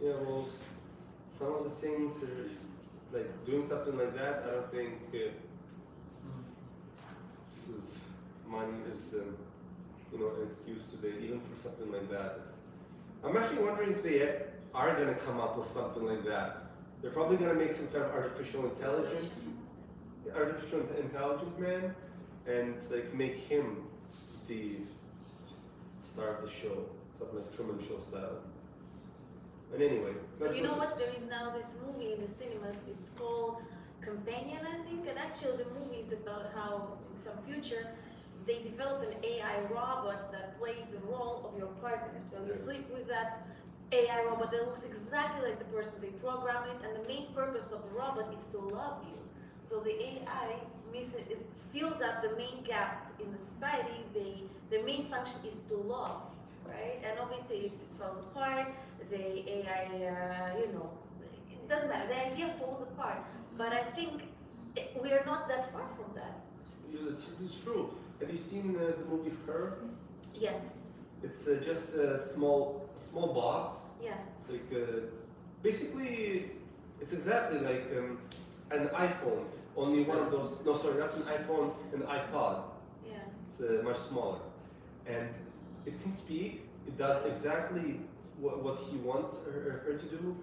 Speaker 3: Yeah, well, some of the things are like doing something like that. I don't think money is an excuse today, even for something like that. I'm actually wondering if they are gonna come up with something like that. They're probably gonna make some kind of artificial intelligent man, and it's like make him the star of the show, something like Truman Show style. And anyway,
Speaker 5: You know what? There is now this movie in the cinemas. It's called Companion, I think. And actually, the movie is about how in some future they develop an AI robot that plays the role of your partner. So you sleep with that AI robot that looks exactly like the person they program it, and the main purpose of the robot is to love you. So the AI fills up the main gap in the society. The main function is to love, right? And obviously it falls apart. The AI, it doesn't matter. The idea falls apart. But I think we are not that far from that.
Speaker 3: Yeah, it's true. Have you seen the movie Her?
Speaker 5: Yes.
Speaker 3: It's just a small box.
Speaker 5: Yeah.
Speaker 3: It's like basically it's exactly like an iPhone. Only one of those. No, sorry, not an iPhone, an iPod.
Speaker 5: Yeah.
Speaker 3: It's much smaller, and it can speak. It does exactly what he wants her to do,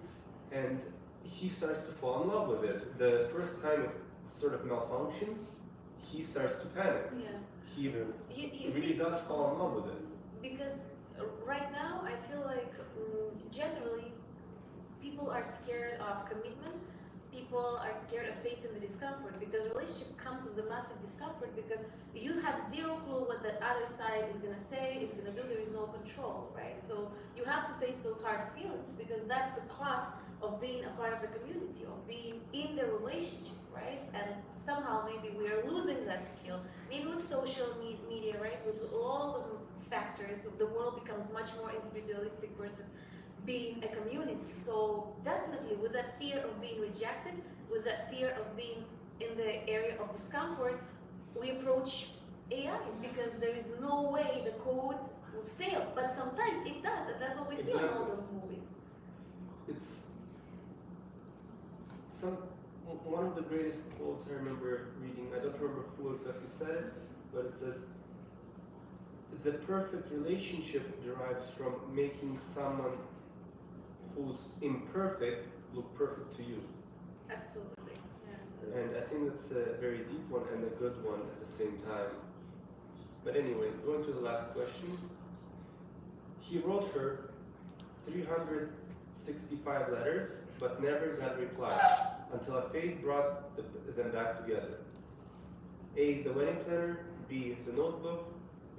Speaker 3: and he starts to fall in love with it. The first time it sort of malfunctions, he starts to panic.
Speaker 5: Yeah.
Speaker 3: He
Speaker 5: You
Speaker 3: really
Speaker 5: see,
Speaker 3: does fall in love with it.
Speaker 5: because right now I feel like generally people are scared of commitment. People are scared of facing the discomfort because relationship comes with a massive discomfort because you have zero clue what the other side is gonna say, is gonna do. There is no control, right? So you have to face those hard feelings because that's the cost of being a part of the community, of being in the relationship, right? And somehow maybe we are losing that skill. Maybe with social media, right? With all the factors, the world becomes much more individualistic versus being a community. So definitely with that fear of being rejected, with that fear of being in the area of discomfort, we approach AI because there is no way the code would fail. But sometimes it does, and that's what we see in all those movies.
Speaker 3: It's one of the greatest quotes I remember reading. I don't remember who exactly said it, but it says, "The perfect relationship derives from making someone who's imperfect look perfect to you."
Speaker 5: Absolutely. Yeah.
Speaker 3: And I think that's a very deep one and a good one at the same time. But anyway, going to the last question. He wrote her 365 letters, but never got a reply until a fate brought them back together. A, the wedding planner, B, the notebook,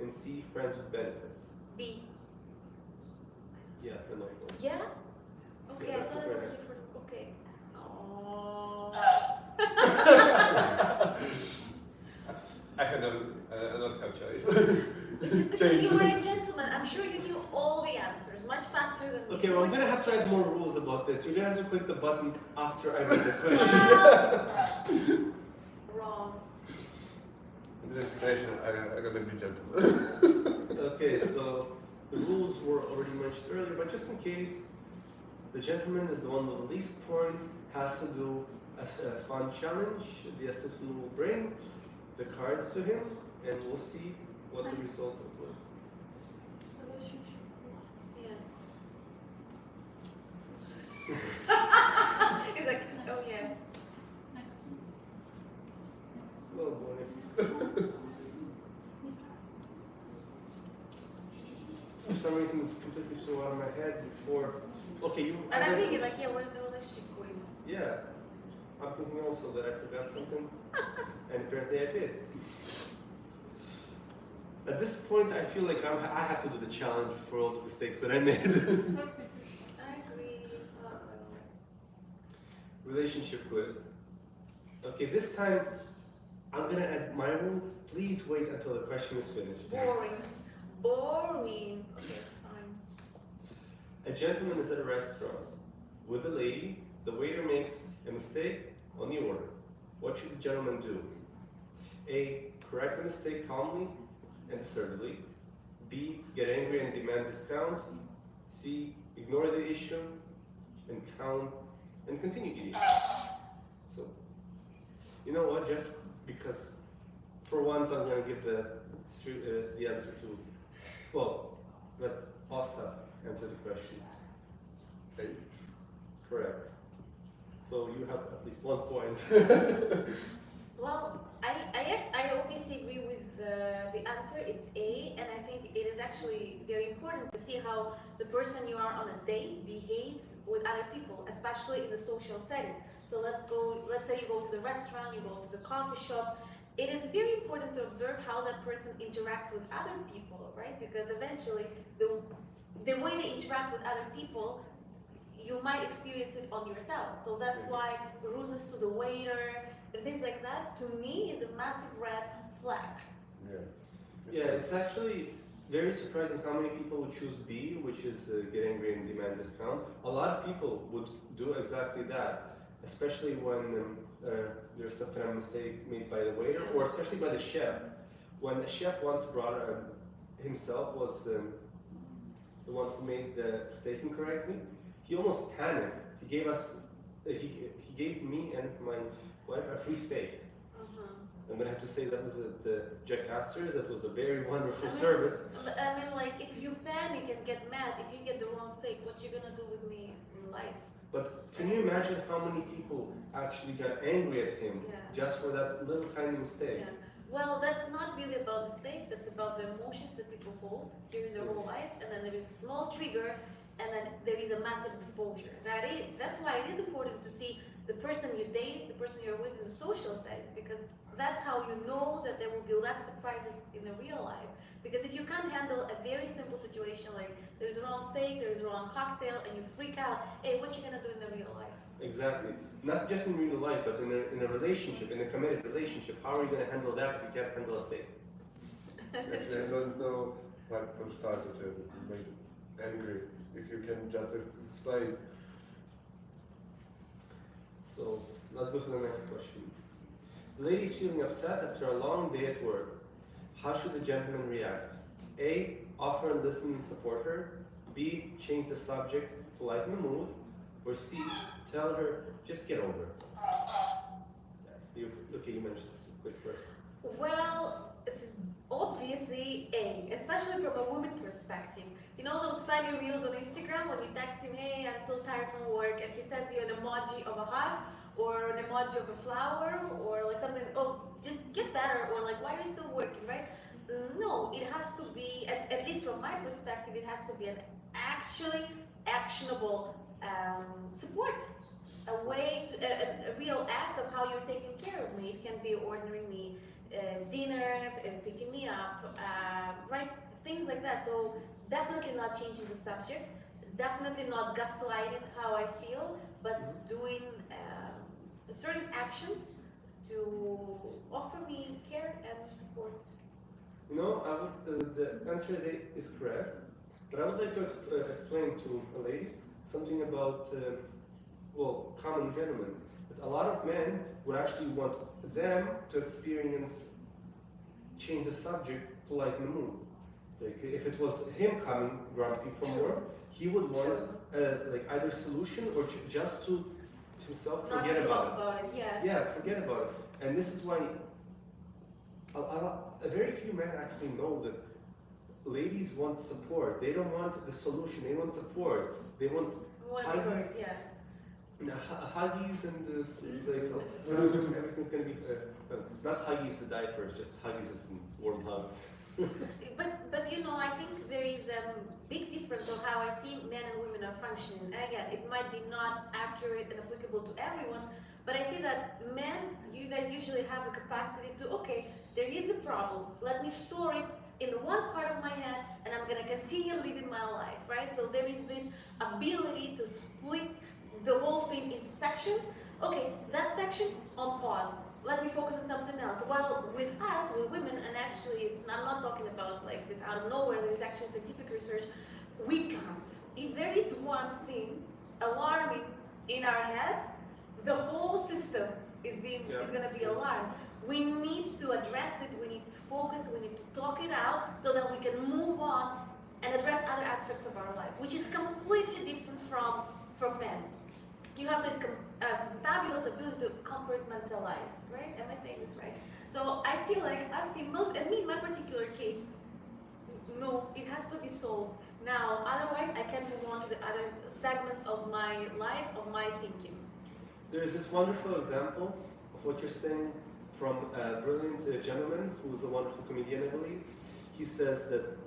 Speaker 3: and C, friends with benefits.
Speaker 5: B.
Speaker 3: Yeah, the notebook.
Speaker 5: Yeah? Okay,
Speaker 3: Yeah,
Speaker 5: I
Speaker 3: that's
Speaker 5: thought
Speaker 3: a
Speaker 5: it was
Speaker 3: great
Speaker 5: different. Okay. Oh.
Speaker 7: I had not have choice.
Speaker 5: It's just because you were a gentleman. I'm sure you knew all the answers much faster than me.
Speaker 3: Okay, well, I'm gonna have to add more rules about this. You're gonna have to click the button after I read the question.
Speaker 5: Wrong.
Speaker 7: In this situation, I'm gonna be gentleman.
Speaker 3: Okay, so the rules were already mentioned earlier, but just in case, the gentleman is the one with the least points, has to do a fun challenge. The assistant will bring the cards to him, and we'll see what the results look like.
Speaker 5: Yeah. He's like, oh yeah.
Speaker 3: Oh some reason it's completely flew out of my head before. Okay, you.
Speaker 5: And I'm thinking like, yeah, where's the relationship quiz?
Speaker 3: Yeah, I'm thinking also that I forgot something, and apparently I did. At this point, I feel like I have to do the challenge for all the mistakes that I made.
Speaker 5: I agree.
Speaker 3: Relationship quiz. Okay, this time I'm gonna add my rule. Please wait until the question is finished.
Speaker 5: Boring. Boring. Okay, it's fine.
Speaker 3: A gentleman is at a restaurant with a lady. The waiter makes a mistake on the order. What should the gentleman do? A. Correct the mistake calmly and assertively. B. Get angry and demand discount. C. Ignore the issue and continue eating. So, you know what? Just because, for once, I'm going to give the answer to. Well, let Ostap answer the question.
Speaker 7: Hey.
Speaker 3: Correct. So you have at least 1 point.
Speaker 5: Well, I obviously agree with the answer. It's A, and I think it is actually very important to see how the person you are on a date behaves with other people, especially in the social setting. So let's say you go to the restaurant, you go to the coffee shop. It is very important to observe how that person interacts with other people, right? Because eventually, the way they interact with other people, you might experience it on yourself. So that's why rudeness to the waiter and things like that, to me, is a massive red flag.
Speaker 7: Yeah.
Speaker 3: Yeah, it's actually very surprising how many people would choose B, which is get angry and demand discount. A lot of people would do exactly that, especially when there's some kind of mistake made by the waiter, or especially by the chef. When a chef once brought himself was the one who made the steak incorrectly, he almost panicked. He gave us, he gave me and my wife a free steak. I'm gonna have to say that was at Jack Astor's. That was a very wonderful service.
Speaker 5: I mean, like, if you panic and get mad, if you get the wrong steak, what you gonna do with me in life?
Speaker 3: But can you imagine how many people actually got angry at him just for that little tiny mistake?
Speaker 5: Yeah. Well, that's not really about the steak. That's about the emotions that people hold during their whole life, and then there is a small trigger, and then there is a massive exposure. That's why it is important to see the person you date, the person you're with in the social setting, because that's how you know that there will be less surprises in the real life. Because if you can't handle a very simple situation like there's a wrong steak, there's a wrong cocktail, and you freak out, hey, what you gonna do in the real life?
Speaker 3: Exactly. Not just in real life, but in a relationship, in a committed relationship. How are you gonna handle that if you can't handle a steak?
Speaker 7: Actually, I don't know what started to make you angry. If you can just explain.
Speaker 3: So let's go to the next question. The lady is feeling upset after a long day at work. How should the gentleman react? A. Offer and listen and support her. B. Change the subject to lighten the mood. Or C. Tell her, just get over it. You mentioned quick first.
Speaker 5: Well, obviously A, especially from a woman perspective. You know those funny reels on Instagram when you text him, hey, I'm so tired from work, and he sends you an emoji of a hug, or an emoji of a flower, or like something, oh, just get better, or like, why are you still working, right? No, it has to be, at least from my perspective, it has to be an actually actionable support. A way to, a real act of how you're taking care of me. It can be ordering me dinner, picking me up, right? Things like that. So definitely not changing the subject, definitely not gaslighting how I feel, but doing certain actions to offer me care and support.
Speaker 3: You know, the answer is correct, but I would like to explain to a lady something about, well, common gentlemen. That a lot of men would actually want them to experience, change the subject to lighten the mood. Like if it was him coming grumpy from work, he would want like either solution or just to himself
Speaker 5: Not
Speaker 3: forget
Speaker 5: to
Speaker 3: about
Speaker 5: talk about it, yeah.
Speaker 3: Yeah, forget about it. And this is why a very few men actually know that ladies want support. They don't want the solution. They want support. They want huggies.
Speaker 5: Yeah.
Speaker 3: Huggies and it's like everything's gonna be not huggies the diapers, just huggies as in warm hugs.
Speaker 5: But you know, I think there is a big difference of how I see men and women are functioning. And again, it might be not accurate and applicable to everyone, but I see that men, you guys usually have the capacity to, okay, there is a problem, let me store it in one part of my head and I'm gonna continue living my life, right? So there is this ability to split the whole thing into sections. Okay, that section on pause. Let me focus on something else. While with us, with women, and actually I'm not talking about like this out of nowhere, there's actually scientific research, we can't. If there is one thing alarming in our heads, the whole system is gonna be alarmed. We need to address it, we need to focus, we need to talk it out so that we can move on and address other aspects of our life, which is completely different from men. You have this fabulous ability to compartmentalize, right? Am I saying this right? So I feel like as females, and me in my particular case, no, it has to be solved now. Otherwise, I can't move on to the other segments of my life, of my thinking.
Speaker 3: There's this wonderful example of what you're saying from a brilliant gentleman who's a wonderful comedian, I believe. He says that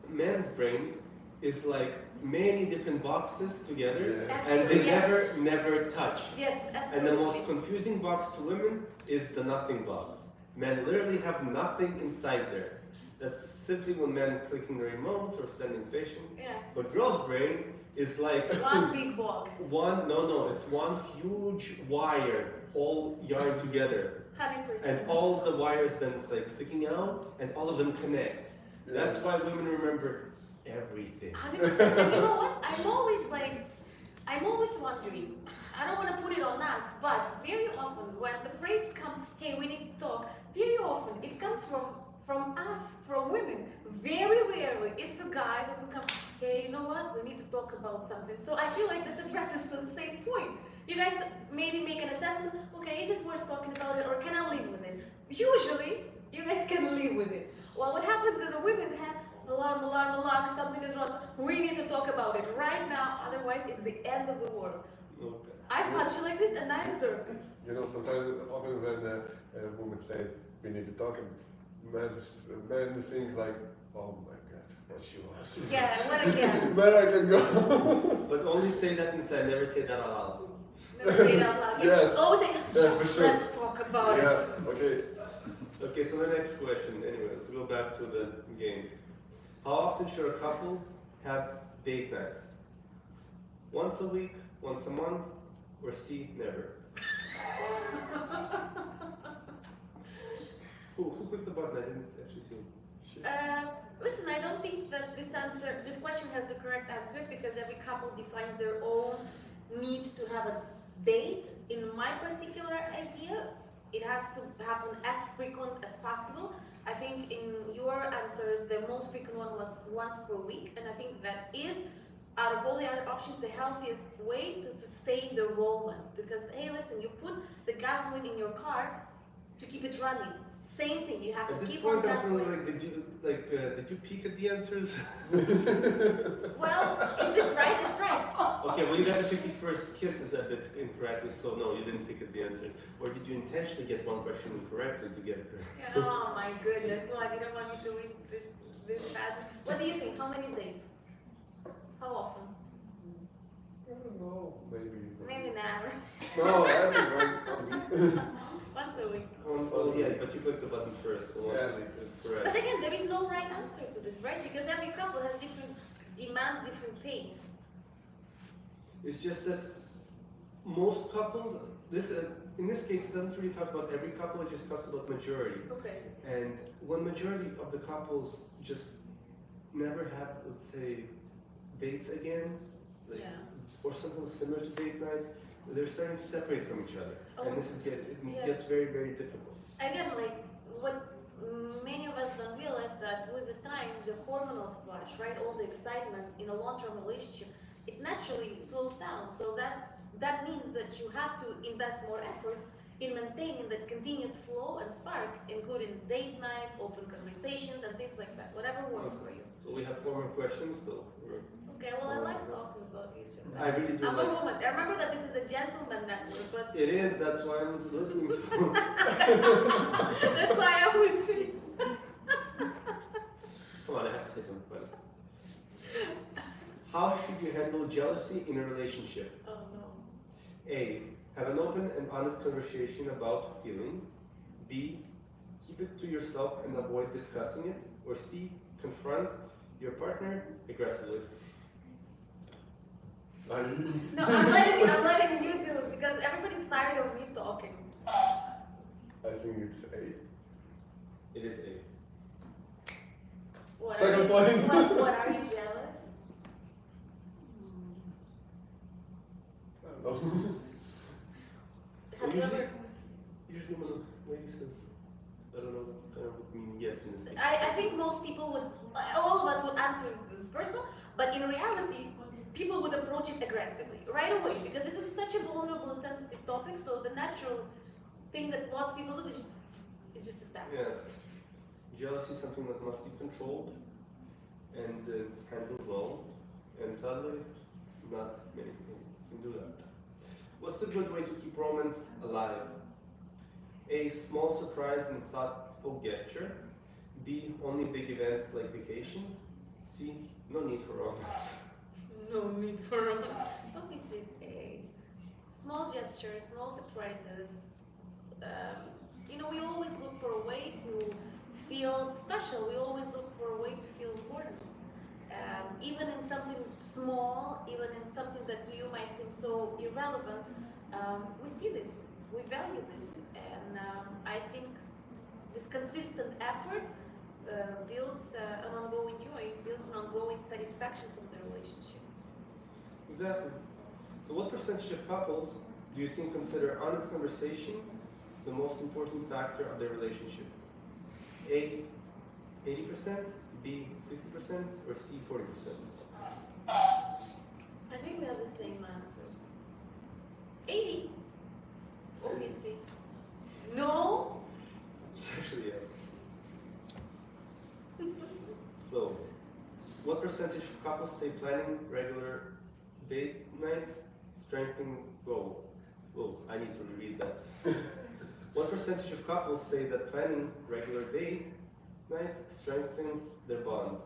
Speaker 3: man's brain is like many different boxes together, and they never touch.
Speaker 5: Yes, absolutely.
Speaker 3: And the most confusing box to women is the nothing box. Men literally have nothing inside there. That's simply when men clicking the remote or sending fishing.
Speaker 5: Yeah.
Speaker 3: But girl's brain is like
Speaker 5: one big box.
Speaker 3: It's one huge wire all yarn together.
Speaker 5: 100%.
Speaker 3: And all the wires then is like sticking out, and all of them connect. That's why women remember everything.
Speaker 5: 100%. And you know what? I'm always wondering, I don't want to put it on us, but very often when the phrase comes, hey, we need to talk, very often it comes from us, from women. Very rarely it's a guy who's gonna come, hey, you know what? We need to talk about something. So I feel like this addresses to the same point. You guys maybe make an assessment, okay, is it worth talking about it or can I live with it? Usually, you guys can live with it. Well, what happens is the women have alarm, something is wrong. We need to talk about it right now, otherwise it's the end of the world.
Speaker 3: Okay.
Speaker 5: I function like this and I observe this.
Speaker 7: You know, sometimes often when a woman say we need to talk, and men just think like, oh my God, what she wants.
Speaker 5: Yeah, what again?
Speaker 7: Where I can go.
Speaker 3: But only say that inside, never say that out loud.
Speaker 5: Never say it out loud.
Speaker 7: Yes.
Speaker 5: Always say,
Speaker 7: Yes, for sure.
Speaker 5: let's talk about it.
Speaker 7: Yeah, okay.
Speaker 3: Okay, so the next question, anyway, let's go back to the game. How often should a couple have date nights? Once a week, once a month, or C, never? Who clicked the button? I didn't actually see.
Speaker 5: Listen, I don't think that this question has the correct answer because every couple defines their own need to have a date. In my particular idea, it has to happen as frequent as possible. I think in your answers, the most frequent one was once per week, and I think that is, out of all the other options, the healthiest way to sustain the romance. Because, hey, listen, you put the gasoline in your car to keep it running. Same thing, you have
Speaker 3: At
Speaker 5: to
Speaker 3: this
Speaker 5: keep
Speaker 3: point,
Speaker 5: on
Speaker 3: I'm feeling
Speaker 5: gasoline.
Speaker 3: did you peek at the answers?
Speaker 5: Well, if it's right, it's right.
Speaker 3: Okay, well, you got the 51st kiss is a bit incorrectly, so no, you didn't pick at the answers. Or did you intentionally get one question incorrectly to get it correct?
Speaker 5: Oh my goodness, well, I didn't want you to win this bad. What do you think? How many dates? How often?
Speaker 7: I don't know, maybe.
Speaker 5: Maybe never.
Speaker 7: No, that's it,
Speaker 5: Once a week.
Speaker 3: Oh, yeah, but you clicked the button first, so once
Speaker 7: Yeah.
Speaker 3: a week is
Speaker 5: But
Speaker 3: correct.
Speaker 5: again, there is no right answer to this, right? Because every couple has different demands, different pace.
Speaker 3: It's just that most couples, in this case, it doesn't really talk about every couple, it just talks about majority.
Speaker 5: Okay.
Speaker 3: And when majority of the couples just never have, let's say, dates again, like,
Speaker 5: Yeah.
Speaker 3: or something similar to date nights, they're starting to separate from each other.
Speaker 5: Oh,
Speaker 3: And it
Speaker 5: yeah.
Speaker 3: gets very, very difficult.
Speaker 5: Again, like what many of us don't realize that with the time, the hormonal splash, right, all the excitement in a long-term relationship, it naturally slows down. So that means that you have to invest more efforts in maintaining that continuous flow and spark, including date nights, open conversations, and things like that. Whatever works for you.
Speaker 3: So we have 4 more questions, so we're...
Speaker 5: Okay, well, I like talking about these things.
Speaker 3: I really do
Speaker 5: I'm
Speaker 3: like...
Speaker 5: a woman. I remember that this is a gentleman network, but
Speaker 3: It is, that's why I'm listening to
Speaker 5: that's why I'm listening.
Speaker 3: How should you handle jealousy in a relationship?
Speaker 5: Oh no.
Speaker 3: A. Have an open and honest conversation about feelings. B. Keep it to yourself and avoid discussing it. Or C. Confront your partner aggressively.
Speaker 5: No, I'm letting you do it because everybody's tired of me talking.
Speaker 7: I think it's A.
Speaker 3: It is A.
Speaker 5: What
Speaker 7: Second
Speaker 5: are you,
Speaker 7: point.
Speaker 5: what are you jealous?
Speaker 7: I don't know.
Speaker 5: Have you ever?
Speaker 3: Usually when a lady says, I don't know, that's kind of would mean yes in this case.
Speaker 5: I think most people would, all of us would answer the first one, but in reality, people would approach it aggressively right away because this is such a vulnerable and sensitive topic. So the natural thing that lots of people do is just attacks.
Speaker 3: Yeah. Jealousy is something that must be controlled and handled well. And sadly, not many people can do that. What's a good way to keep romance alive? A. Small surprise and thoughtful gesture. B. Only big events like vacations. C. No need for romance.
Speaker 5: No need for romance. Obviously, it's A. Small gestures, small surprises. We always look for a way to feel special. We always look for a way to feel important. Even in something small, even in something that to you might seem so irrelevant, we see this, we value this, and I think this consistent effort builds an ongoing joy, builds an ongoing satisfaction from the relationship.
Speaker 3: Exactly. So what percentage of couples do you think consider honest conversation the most important factor of their relationship? A, 80%, B, 60%, or C, 40%?
Speaker 5: I think we have the same answer. 80. Obviously. No?
Speaker 3: It's actually yes. So, what percentage of couples say planning regular date nights strengthening goal? Oh, I need to reread that. What percentage of couples say that planning regular date nights strengthens their bonds?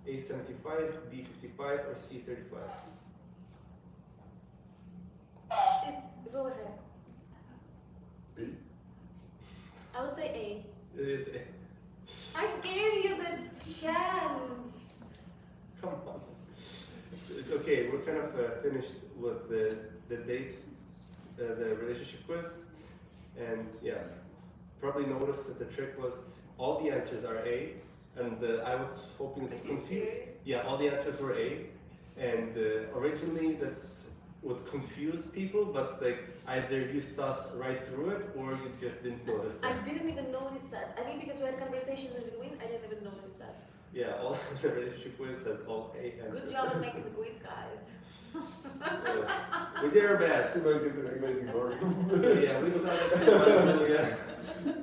Speaker 3: A 75, B 55, or C 35?
Speaker 5: Go ahead.
Speaker 7: B.
Speaker 5: I would say A.
Speaker 3: It is A.
Speaker 5: I gave you the chance.
Speaker 3: Come on. Okay, we're kind of finished with the date, the relationship quiz. And yeah, probably noticed that the trick was all the answers are A. And I was hoping to
Speaker 5: Are you
Speaker 3: confuse.
Speaker 5: serious?
Speaker 3: Yeah, all the answers were A. And originally this would confuse people, but like either you saw right through it or you just didn't notice
Speaker 5: I
Speaker 3: that.
Speaker 5: didn't even notice that. I think because we had conversations in between, I didn't even notice that.
Speaker 3: Yeah, all the relationship quiz has all A answers.
Speaker 5: Good job on making the quiz, guys.
Speaker 3: Yeah. We did our best.
Speaker 7: It's like an amazing work.
Speaker 3: So yeah, we saw that. Yeah.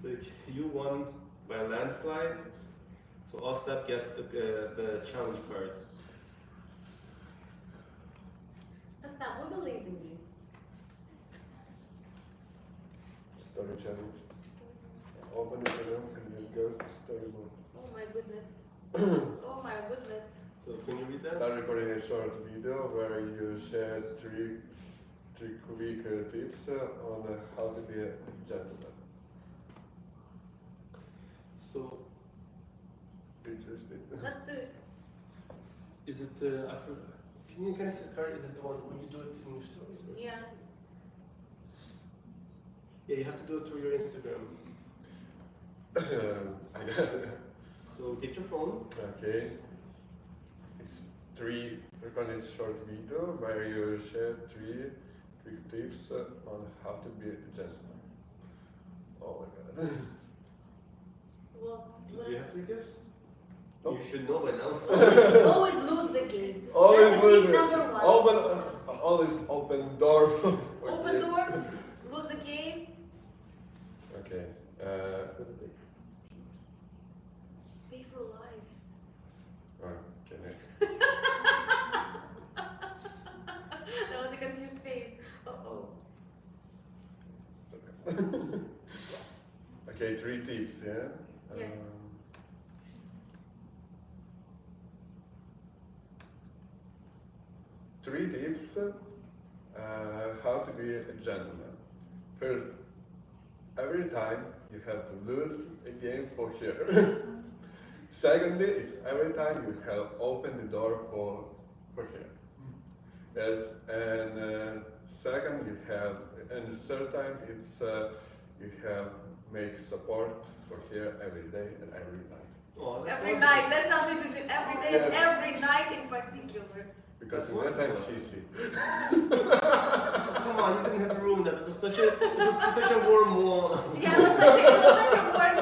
Speaker 3: So you won by a landslide. So Ostap gets the challenge cards.
Speaker 5: Stop, we believe in you.
Speaker 7: Story challenge. Open it and then go to story mode.
Speaker 5: Oh my goodness. Oh my goodness.
Speaker 3: So can you read that?
Speaker 7: Start recording a short video where you share three quick tips on how to be a gentleman.
Speaker 3: So
Speaker 7: Interesting.
Speaker 5: Let's do it.
Speaker 3: is it? I forgot. Can you see the card? Is it the one when you do it in your stories? Or?
Speaker 5: Yeah.
Speaker 3: Yeah, you have to do it through your Instagram.
Speaker 7: I got it.
Speaker 3: So get your phone.
Speaker 7: Okay. It's recording a short video where you share three quick tips on how to be a gentleman. Oh my god.
Speaker 5: Well,
Speaker 3: Do you have 3 tips?
Speaker 7: Nope.
Speaker 3: You should know by now.
Speaker 5: always lose the game.
Speaker 7: Always
Speaker 5: That's the
Speaker 7: lose
Speaker 5: tip
Speaker 7: it.
Speaker 5: number one.
Speaker 7: Always open door. for
Speaker 5: Open
Speaker 7: you.
Speaker 5: door, lose the game.
Speaker 7: Okay.
Speaker 5: Pay for life.
Speaker 7: Okay.
Speaker 5: That was a confused face. Uh-oh.
Speaker 7: Okay, 3 tips, yeah?
Speaker 5: Yes.
Speaker 7: 3 tips how to be a gentleman. First, every time you have to lose a game for here. Secondly, it's every time you have opened the door for here. Yes, and second you have, and the third time it's you have make support for here every day and every night.
Speaker 3: Oh, that's
Speaker 5: Every
Speaker 3: wonderful.
Speaker 5: night, that sounds interesting. Every day,
Speaker 7: Yeah.
Speaker 5: every night in particular.
Speaker 7: Because in
Speaker 3: That's
Speaker 7: that time
Speaker 3: wonderful.
Speaker 7: she sleeps.
Speaker 3: Come on, you didn't have to ruin that. It was such a warm wall.
Speaker 5: Yeah, it was such a warm,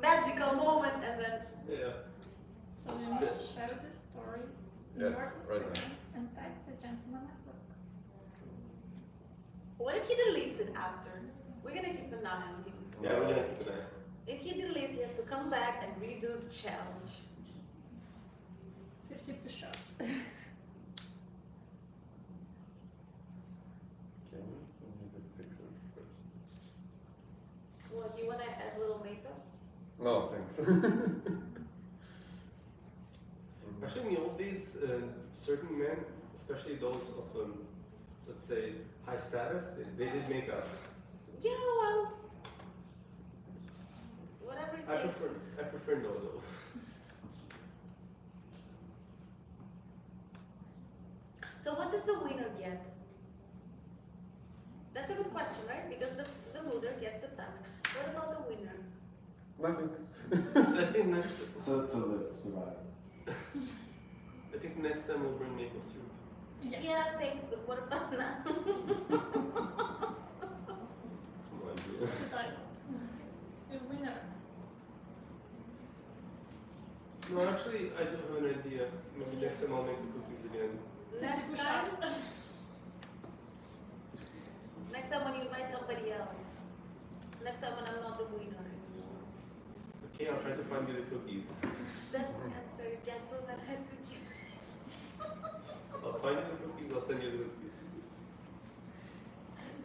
Speaker 5: magical moment, and then
Speaker 3: Yeah.
Speaker 1: So we must share this story in
Speaker 7: Yes,
Speaker 1: your
Speaker 7: right now.
Speaker 1: Instagram and tag the gentleman at work.
Speaker 5: what if he deletes it after? We're gonna keep an eye on him.
Speaker 3: Yeah, we're gonna keep an eye.
Speaker 5: If he deletes, he has to come back and redo the challenge.
Speaker 1: 50 push-ups.
Speaker 7: Can you need to fix it first?
Speaker 5: What, you wanna add a little makeup?
Speaker 7: No, thanks.
Speaker 3: Actually, in the old days, certain men, especially those of, let's say, high status, they did make up.
Speaker 5: Yeah, well, whatever it takes.
Speaker 3: I prefer no though.
Speaker 5: So what does the winner get? That's a good question, right? Because the loser gets the task. What about the winner?
Speaker 7: Nothing.
Speaker 3: I think next,
Speaker 6: To live, survive.
Speaker 3: I think next time we'll bring maple syrup.
Speaker 5: Yeah, thanks, but what about now?
Speaker 3: Come on, dude.
Speaker 1: The title. The winner.
Speaker 3: No, actually, I do have an idea. Maybe next time I'll make the cookies again.
Speaker 1: 50
Speaker 5: Next time,
Speaker 1: push-ups.
Speaker 5: next time when you invite somebody else. Next time when I'm not the winner anymore.
Speaker 3: Okay, I'll try to find you the cookies.
Speaker 5: That's the answer, gentlemen had to give.
Speaker 3: I'll find you the cookies, I'll send you the cookies.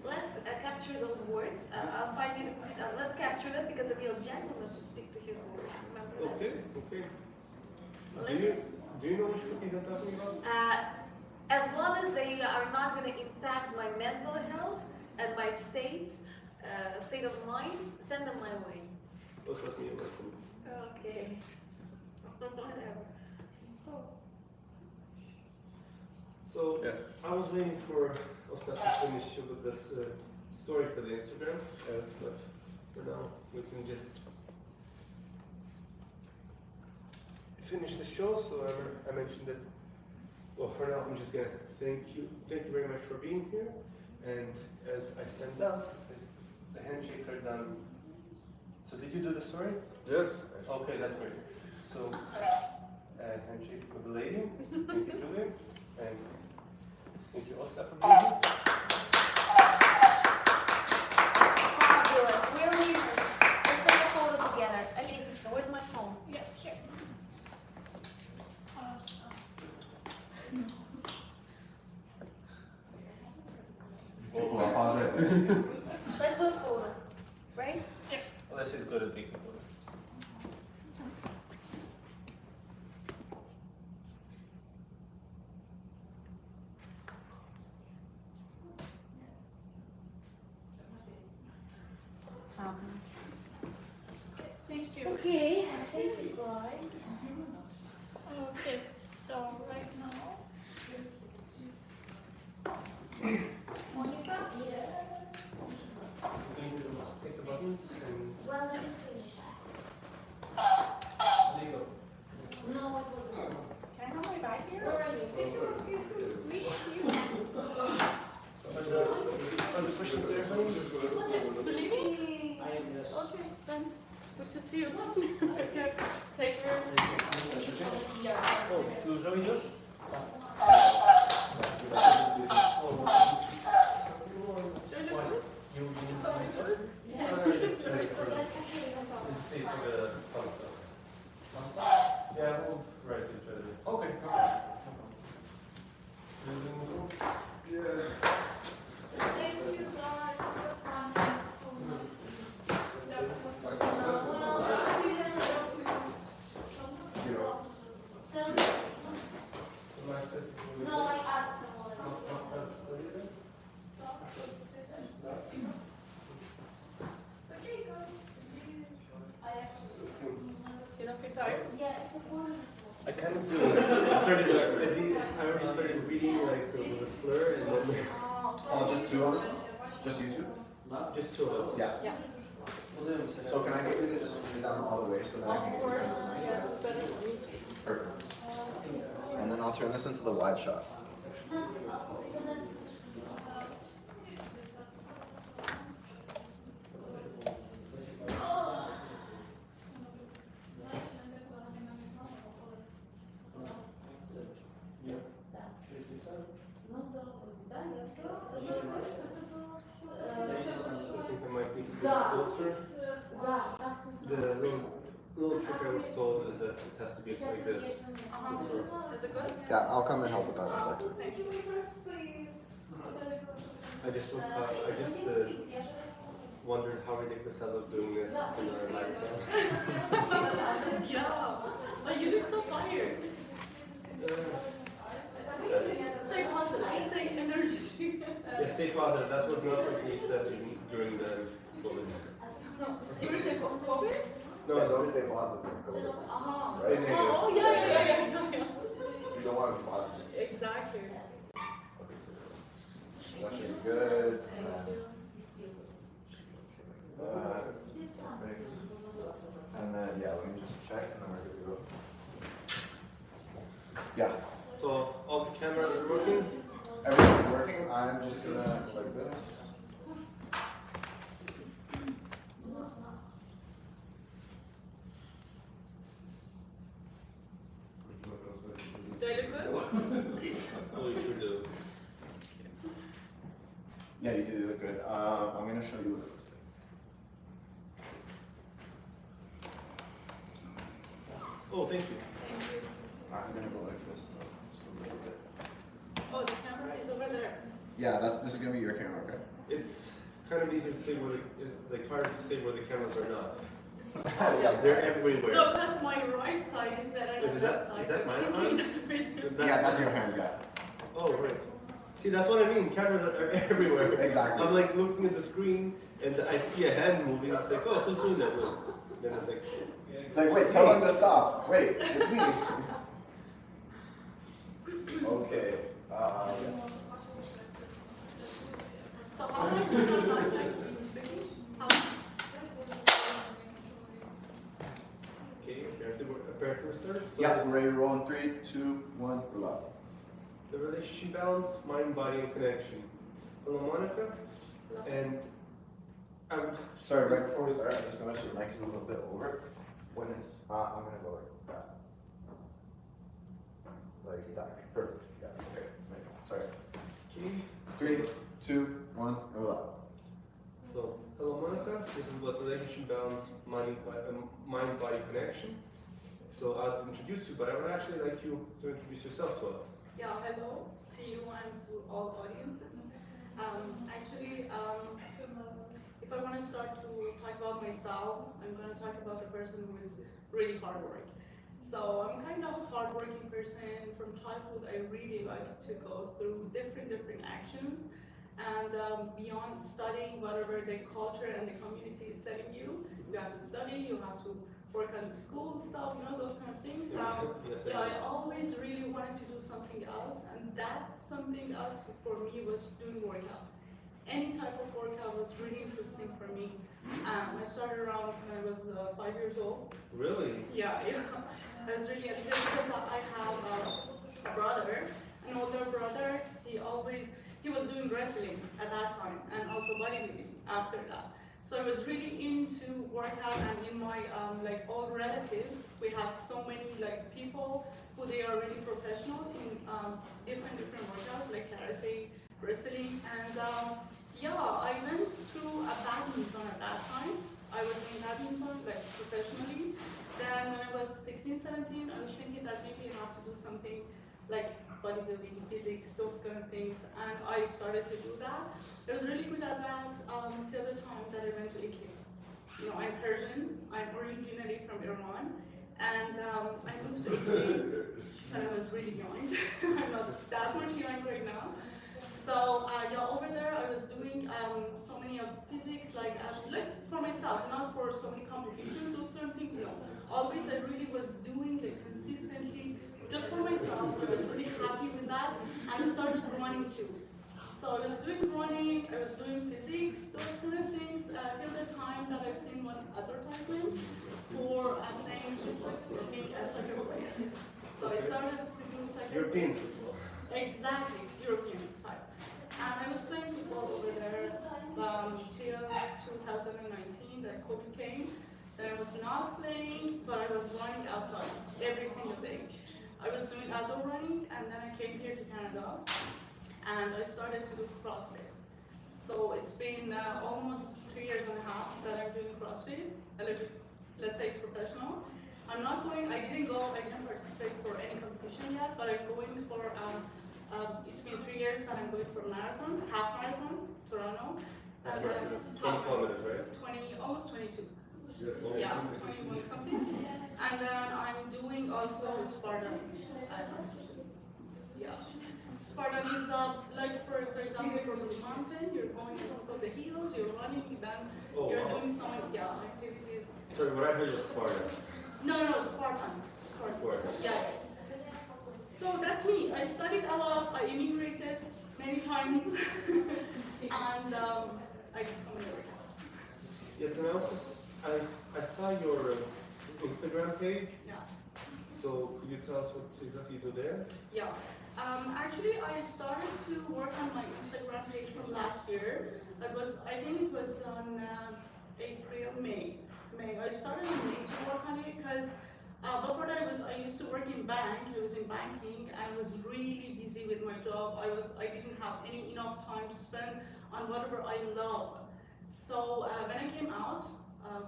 Speaker 5: Let's capture those words. I'll find you the cookies. Let's capture them because a real gentleman should stick to his word. Remember that?
Speaker 3: Okay, okay.
Speaker 5: Listen.
Speaker 3: Do you know which cookies I'm talking about?
Speaker 5: As long as they are not going to impact my mental health and my state of mind, send them my way.
Speaker 3: Oh, trust me, you're welcome.
Speaker 5: Okay. Whatever.
Speaker 3: So,
Speaker 7: Yes.
Speaker 3: I was waiting for Ostap to finish with this story for the Instagram, but for now we can just finish the show. So I mentioned that. Well, for now I'm just gonna thank you very much for being here. And as I stand up, the handshakes are done. So did you do the story?
Speaker 7: Yes.
Speaker 3: Okay, that's great. So, handshake with the lady. Thank you, Julia. And thank you, Ostap, for being here.
Speaker 5: Fabulous. We're winners. Let's take a photo together. Alisicka, where's my phone?
Speaker 1: Yeah, sure.
Speaker 6: Well, pause right there.
Speaker 5: Let's do a photo. Right?
Speaker 3: Alessia's good at taking photos.
Speaker 5: Fabulous.
Speaker 1: Thank you.
Speaker 5: Okay, thank you guys.
Speaker 1: Okay, so right now, Monica? Yes.
Speaker 3: Going to take the buttons and
Speaker 5: Well, I just finished.
Speaker 3: there you go.
Speaker 5: No, it wasn't.
Speaker 1: Can I have my bag here?
Speaker 5: Where are you?
Speaker 3: Are the questions there, honey?
Speaker 5: Leaving?
Speaker 4: I am yes.
Speaker 1: Okay, then, good to see you. Okay, take care. Yeah.
Speaker 3: Oh, dużo idziesz?
Speaker 1: Should I look good?
Speaker 3: You need to answer? Say for the pasta. Yeah, we'll write each other.
Speaker 4: Okay.
Speaker 7: Yeah.
Speaker 1: Thank you guys for coming so much. That was
Speaker 5: Well,
Speaker 3: like with a slur, and then
Speaker 2: Oh, just two on this one? Just you two?
Speaker 3: just two of us.
Speaker 2: Yeah. So can I get you to just squeeze down all the way so that I can get you guys
Speaker 1: Yes, it's better for me too.
Speaker 2: Perfect. And then I'll turn this into the wide shot.
Speaker 3: I think I might need to be closer. The little trick I was told is that it has to be like this.
Speaker 1: Is it good?
Speaker 2: Yeah, I'll come and help with that in a second.
Speaker 1: Thank you.
Speaker 3: I just wondered how ridiculous I look doing this in a live cam.
Speaker 1: Yeah. But you look so tired. Stay positive. Stay energetic.
Speaker 3: Yeah, stay positive. That was not something you said during the COVID.
Speaker 1: During the COVID?
Speaker 3: No,
Speaker 2: Yeah,
Speaker 3: it's
Speaker 2: don't stay positive.
Speaker 3: stay negative.
Speaker 1: Oh, yeah.
Speaker 2: You don't want to be positive.
Speaker 1: Exactly.
Speaker 2: That should be good. Perfect. And then, yeah, let me just check and then we're good to go. Yeah,
Speaker 3: So all the cameras are working.
Speaker 2: everything's working. I'm just gonna like this.
Speaker 1: Do I look good?
Speaker 3: Oh, you sure do.
Speaker 2: Yeah, you do look good. I'm gonna show you what it looks like.
Speaker 3: Oh, thank you.
Speaker 1: Thank you.
Speaker 2: I'm gonna go like this though, just a little bit.
Speaker 1: Oh, the camera is over there.
Speaker 2: Yeah, this is gonna be your camera, okay?
Speaker 3: It's kind of easy to say where it's like hard to say where the cameras are not.
Speaker 2: Yeah,
Speaker 3: They're everywhere.
Speaker 1: No, because my right side is better than
Speaker 3: Is
Speaker 1: that
Speaker 3: that-
Speaker 1: side.
Speaker 3: is that
Speaker 1: I was
Speaker 3: mine?
Speaker 1: thinking that there is-
Speaker 2: Yeah, that's your hand, yeah.
Speaker 3: Oh, right. See, that's what I mean. Cameras are everywhere.
Speaker 2: Exactly.
Speaker 3: I'm like looking at the screen and I see a hand moving. It's like, oh, who's doing that? Look. Then it's like,
Speaker 2: It's like, wait, tell them to stop. Wait, it's me. Okay. Yes.
Speaker 1: So how much do you have like in speaking? How much?
Speaker 3: okay, apparently we're started. So
Speaker 2: Yeah, we're ready to roll in 3, 2, 1, we're live.
Speaker 3: the relationship balance, mind, body, and connection. Hello, Monica. And I would.
Speaker 2: Sorry, right before we start, I just noticed your mic is a little bit over. When it's, I'm gonna go like that. Like that. Perfect. Yeah, okay. Sorry.
Speaker 3: Okay.
Speaker 2: 3, 2, 1, and we're live.
Speaker 3: So, hello, Monica. This is what relationship balance, mind, body, connection. So I'll introduce you, but I would actually like you to introduce yourself to us.
Speaker 1: Yeah, hello to you and to all audiences. If I want to start to talk about myself, I'm going to talk about a person who is really hardworking. So I'm kind of a hardworking person. From childhood, I really like to go through different actions. And beyond studying whatever the culture and the community is telling you, you have to study, you have to work on the school stuff, those kind of things.
Speaker 3: Yes,
Speaker 1: Yeah, I always really wanted to do something else, and that something else for me was doing workout. Any type of workout was really interesting for me. I started around when I was 5 years old.
Speaker 3: Really?
Speaker 1: Yeah. I was really addicted because I have a brother, an older brother. He was doing wrestling at that time, and also bodybuilding after that. So I was really into workout, and in my all relatives, we have so many people who they are really professional in different workouts like karate, wrestling, and I went through a badminton at that time. I was in badminton professionally. Then when I was 16, 17, I was thinking that maybe I have to do something like bodybuilding, physics, those kind of things, and I started to do that. I was really good at that till the time that I went to Italy. I'm Persian, I'm originally from Iran, and I moved to Italy when I was really young. I'm not that much young right now. So over there I was doing so many of physics, like for myself, not for so many competitions, those kind of things, Always I really was doing consistently just for myself. I was really happy with that, and I started running too. So I was doing running, I was doing physiques, those kind of things, till the time that I've seen one advertisement for playing football, for being a soccer player. So I started to do soccer.
Speaker 3: European football.
Speaker 1: Exactly, European type. And I was playing football over there till 2019, that COVID came. Then I was not playing, but I was running outside every single day. I was doing outdoor running, and then I came here to Canada, and I started to do CrossFit. So it's been almost 3 years and a half that I'm doing CrossFit, let's say professional. I didn't participate for any competition yet, but I'm going for, it's been 3 years that I'm going for marathon, half marathon, Toronto.
Speaker 3: That's
Speaker 1: And
Speaker 3: right,
Speaker 1: then
Speaker 3: it's 20 kilometers, right?
Speaker 1: almost 22.
Speaker 7: Yes.
Speaker 1: Yeah, 21 something. And then I'm doing also Spartan competitions. Yeah. Spartan is like for example from the mountain, you're going on top of the hills, you're running, then you're doing some activities.
Speaker 3: Sorry, what I heard was Sparta.
Speaker 1: No, Spartan.
Speaker 3: Spartan.
Speaker 1: Yeah. So that's me. I studied a lot. I immigrated many times, and I did so many workouts.
Speaker 3: Yes, and I saw your Instagram page.
Speaker 1: Yeah.
Speaker 3: So could you tell us what exactly you do there?
Speaker 1: Yeah. Actually, I started to work on my Instagram page from last year. I think it was on May. I started in May to work on it because before that I used to work in bank. I was in banking and I was really busy with my job. I didn't have enough time to spend on whatever I love. So when I came out,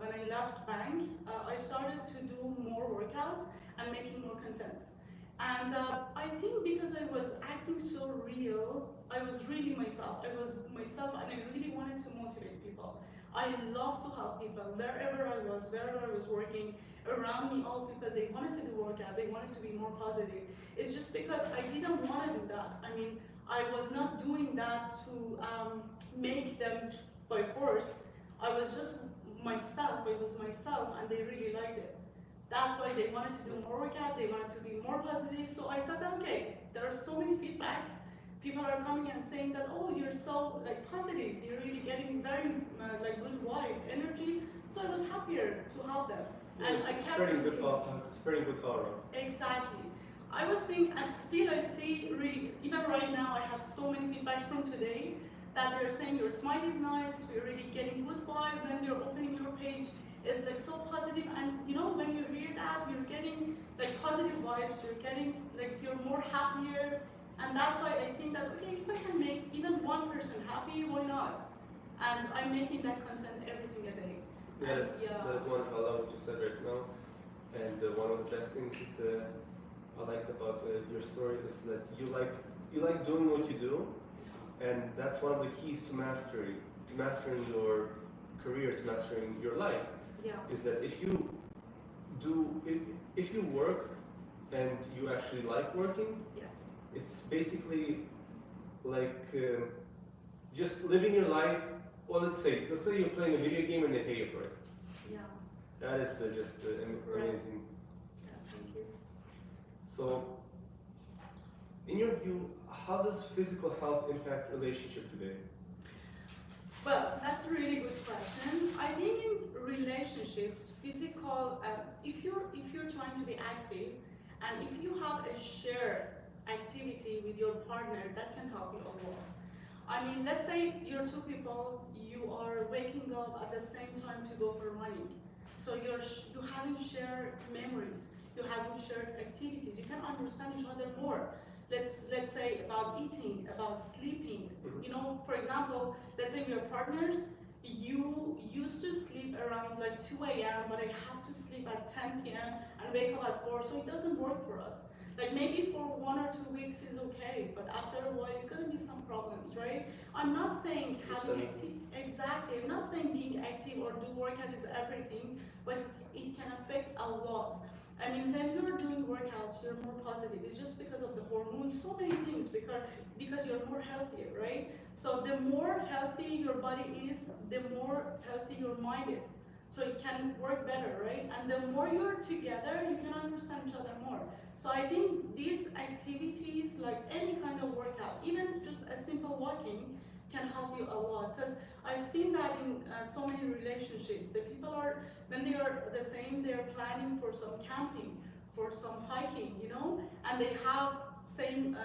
Speaker 1: when I left bank, I started to do more workouts and making more contents. And I think because I was acting so real, I was really myself. I was myself and I really wanted to motivate people. I love to help people wherever I was working, around me, all people, they wanted to do workout, they wanted to be more positive. It's just because I didn't want to do that. I mean, I was not doing that to make them by force. I was just myself, and they really liked it. That's why they wanted to do more workout, they wanted to be more positive. So I said, okay, there are so many feedbacks. People are coming and saying that, oh, you're so positive, you're really getting very good vibe, energy. So I was happier to help them. And I kept
Speaker 3: spreading good aura.
Speaker 1: Exactly. I was seeing, and still I see really, even right now, I have so many feedbacks from today that they're saying your smile is nice, we're really getting good vibe, when you're opening your page, it's so positive, and when you hear that, you're getting positive vibes, you're getting you're more happier, and that's why I think that, okay, if I can make even one person happy, why not? And I'm making that content every single day.
Speaker 3: Yes,
Speaker 1: yeah.
Speaker 3: that is wonderful. I love what you said right now. And one of the best things that I liked about your story is that you like doing what you do, and that's one of the keys to mastering your career, to mastering your life.
Speaker 1: Yeah.
Speaker 3: Is that if you work and you actually like working,
Speaker 1: Yes.
Speaker 3: it's basically like just living your life. Well, let's say you're playing a video game and they pay you for it.
Speaker 1: Yeah.
Speaker 3: That is just amazing.
Speaker 1: Yeah. Thank you.
Speaker 3: So, in your view, how does physical health impact relationship today?
Speaker 1: Well, that's a really good question. I think in relationships, physical, if you're trying to be active, and if you have a shared activity with your partner, that can help you a lot. I mean, let's say you're two people, you are waking up at the same time to go for running. So you haven't shared memories, you haven't shared activities, you can understand each other more. Let's say about eating, about sleeping. For example, let's say we're partners, you used to sleep around 2 a.m., but I have to sleep at 10 p.m. and wake up at 4, so it doesn't work for us. Maybe for 1 or 2 weeks is okay, but after a while it's gonna be some problems, right? I'm not saying exactly, I'm not saying being active or do workout is everything, but it can affect a lot. I mean, when you're doing workouts, you're more positive. It's just because of the hormones, so many things, because you're more healthier, right? So the more healthy your body is, the more healthy your mind is. so it can work better, right? And the more you're together, you can understand each other more. So I think these activities, like any kind of workout, even just a simple walking, can help you a lot. Because I've seen that in so many relationships. The people are, when they are the same, they're planning for some camping, for some hiking, you know, and they have same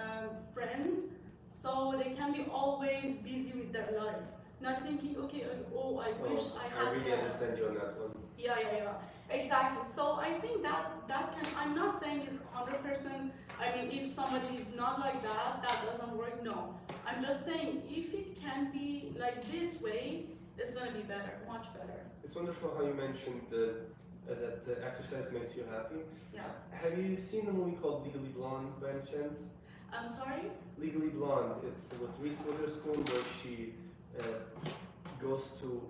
Speaker 1: friends, so they can be always busy with their life, not thinking, okay, oh, I wish I had.
Speaker 3: I really understand you on that one.
Speaker 1: Yeah, exactly. So I think that can. I'm not saying it's 100%. I mean, if somebody is not like that, that doesn't work. No, I'm just saying if it can be like this way, it's gonna be better, much better.
Speaker 3: It's wonderful how you mentioned that exercise makes you happy.
Speaker 1: Yeah.
Speaker 3: Have you seen the movie called Legally Blonde by any chance?
Speaker 1: I'm sorry.
Speaker 3: Legally Blonde. It's with Reese Witherspoon, where she goes to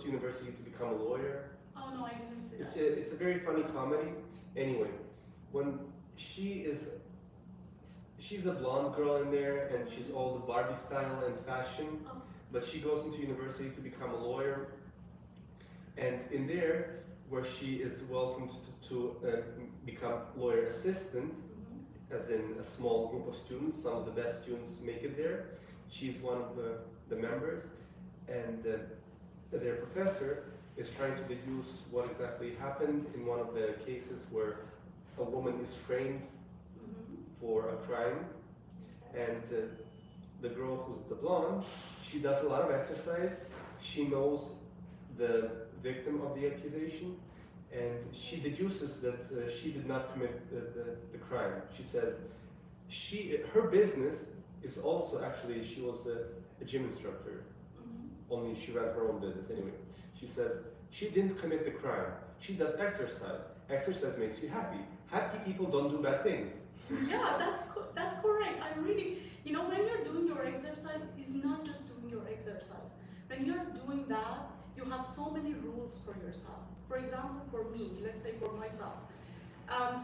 Speaker 3: university to become a lawyer.
Speaker 1: Oh no, I didn't see that.
Speaker 3: It's a very funny comedy. Anyway, when she's a blonde girl in there, and she's all the Barbie style and fashion,
Speaker 1: Oh.
Speaker 3: but she goes into university to become a lawyer. And in there, where she is welcomed to become lawyer assistant, as in a small group of students, some of the best students make it there. She's one of the members, and their professor is trying to deduce what exactly happened in one of the cases where a woman is framed for a crime, and the girl who's the blonde, she does a lot of exercise. She knows the victim of the accusation, and she deduces that she did not commit the crime. She says her business is also, actually, she was a gym instructor, only she ran her own business anyway. She says she didn't commit the crime. She does exercise. Exercise makes you happy. Happy people don't do bad things.
Speaker 1: Yeah, that's correct. I really, you know, when you're doing your exercise, it's not just doing your exercise. When you're doing that, you have so many rules for yourself. For example, for me, let's say for myself.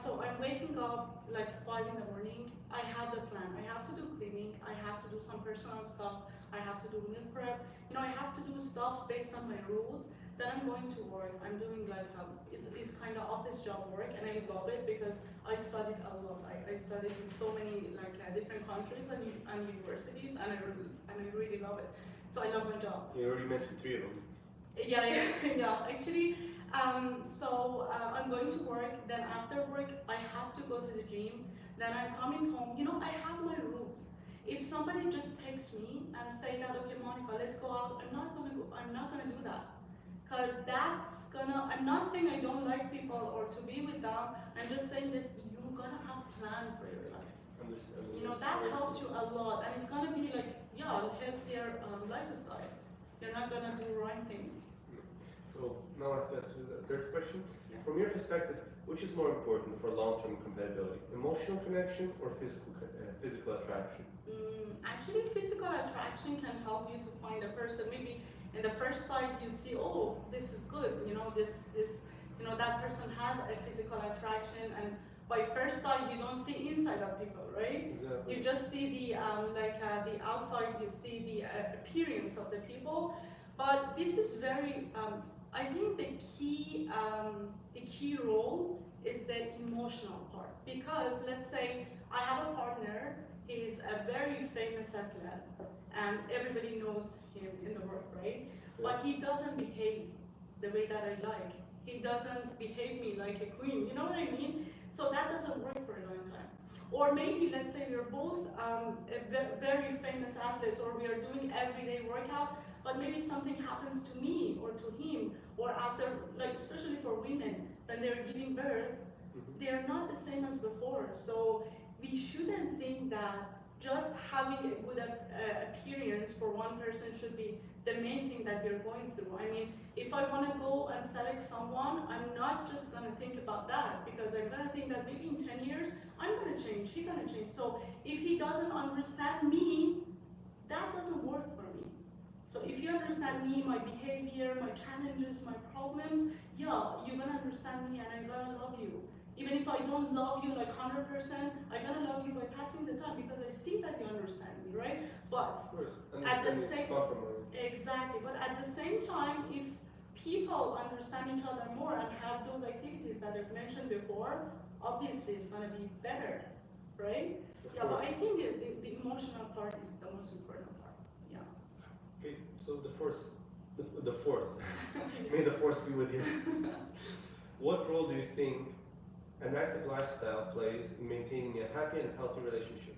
Speaker 1: So I'm waking up like 5 in the morning. I have the plan. I have to do cleaning. I have to do some personal stuff. I have to do meal prep. You know, I have to do stuff based on my rules. Then I'm going to work. I'm doing like it's kind of office job work, and I love it because I studied a lot. I studied in so many like different countries and universities, and I really love it. So I love my job.
Speaker 3: You already mentioned 3 of them.
Speaker 1: Yeah. Actually, so I'm going to work. Then after work, I have to go to the gym. Then I'm coming home. You know, I have my rules. If somebody just texts me and say that, okay, Monica, let's go out, I'm not gonna do that. Because that's gonna, I'm not saying I don't like people or to be with them, I'm just saying that you're gonna have a plan for your life. You know, that helps you a lot, and it's gonna be like, yeah, healthier lifestyle. You're not gonna do wrong things.
Speaker 3: So now I have to ask you the third question.
Speaker 1: Yeah.
Speaker 3: From your perspective, which is more important for long-term compatibility, emotional connection or physical attraction?
Speaker 1: Actually, physical attraction can help you to find a person. Maybe in the first sight you see, oh, this is good. You know, you know, that person has a physical attraction, and by first sight you don't see inside of people, right?
Speaker 3: Exactly.
Speaker 1: You just see the the outside. You see the appearance of the people. But this is very. I think the key role is the emotional part, because let's say I have a partner. He's a very famous athlete, and everybody knows him in the world, right? But he doesn't behave the way that I like. He doesn't behave me like a queen, you know what I mean? So that doesn't work for a long time. Or maybe, let's say we're both very famous athletes, or we are doing everyday workout, but maybe something happens to me or to him, or after, like especially for women, when they're giving birth, they're not the same as before. So we shouldn't think that just having a good appearance for one person should be the main thing that we're going through. I mean, if I want to go and select someone, I'm not just going to think about that, because I'm going to think that maybe in 10 years, I'm going to change, he's going to change. So if he doesn't understand me, that doesn't work for me. So if you understand me, my behavior, my challenges, my problems, yeah, you're going to understand me, and I'm going to love you. Even if I don't love you like 100%, I'm gonna love you by passing the time, because I see that you understand me, right? But at the same
Speaker 3: compromise.
Speaker 1: exactly, but at the same time, if people understand each other more and have those activities that I've mentioned before, obviously it's going to be better, right? Yeah, but I think the emotional part is the most important part. Yeah.
Speaker 3: Okay, so the fourth. May the force be with you. What role do you think an active lifestyle plays in maintaining a happy and healthy relationship?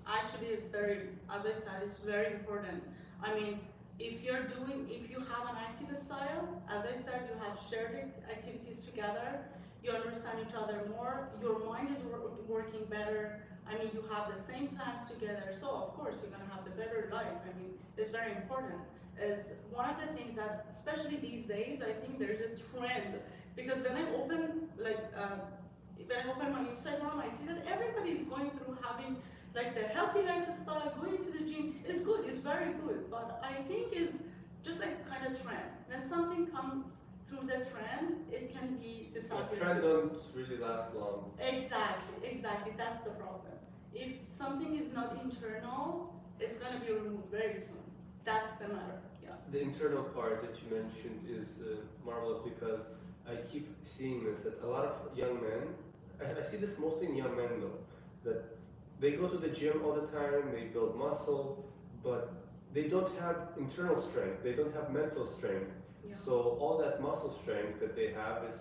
Speaker 1: Actually, it's very, as I said, it's very important. I mean, if you have an active style, as I said, you have shared activities together, you understand each other more, your mind is working better. I mean, you have the same plans together, so of course you're gonna have the better life. I mean, it's very important. Is one of the things that, especially these days, I think there's a trend, because when I open my Instagram, I see that everybody is going through having like the healthy lifestyle, going to the gym. Is good, it's very good, but I think it's just a kind of trend. When something comes through the trend, it can be disappearing.
Speaker 3: Trend don't really last long.
Speaker 1: Exactly, that's the problem. If something is not internal, it's gonna be removed very soon. That's the matter, yeah.
Speaker 3: The internal part that you mentioned is marvelous, because I keep seeing this, that a lot of young men, I see this mostly in young men though, that they go to the gym all the time, they build muscle, but they don't have internal strength, they don't have mental strength.
Speaker 1: Yeah.
Speaker 3: So all that muscle strength that they have is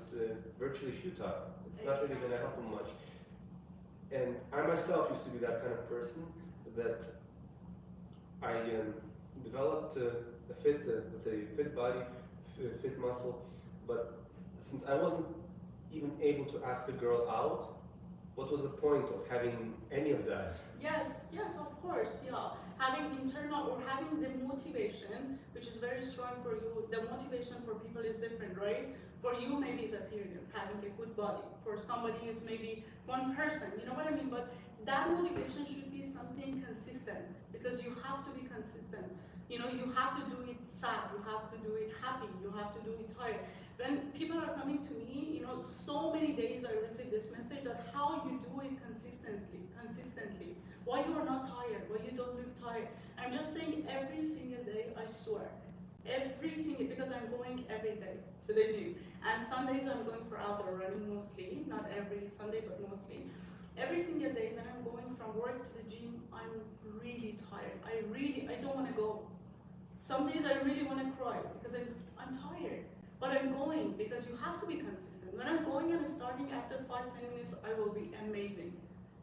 Speaker 3: virtually futile. It's not really going to help them much. And I myself used to be that kind of person, that I developed a fit body, fit muscle, but since I wasn't even able to ask a girl out, what was the point of having any of that?
Speaker 1: Yes, of course, yeah. Having internal or having the motivation, which is very strong for you, the motivation for people is different, right? For you, maybe it's appearance, having a good body. For somebody, it's maybe one person, you know what I mean? But that motivation should be something consistent, because you have to be consistent. You know, you have to do it sad, you have to do it happy, you have to do it tired. When people are coming to me, you know, so many days I receive this message that how you do it consistently, why you are not tired, why you don't look tired. I'm just saying every single day, I swear, because I'm going every day to the gym. And Sundays I'm going for outdoor running mostly, not every Sunday, but mostly. Every single day when I'm going from work to the gym, I'm really tired. I don't want to go. Some days I really want to cry because I'm tired. But I'm going because you have to be consistent. When I'm going and starting after 5-10 minutes, I will be amazing.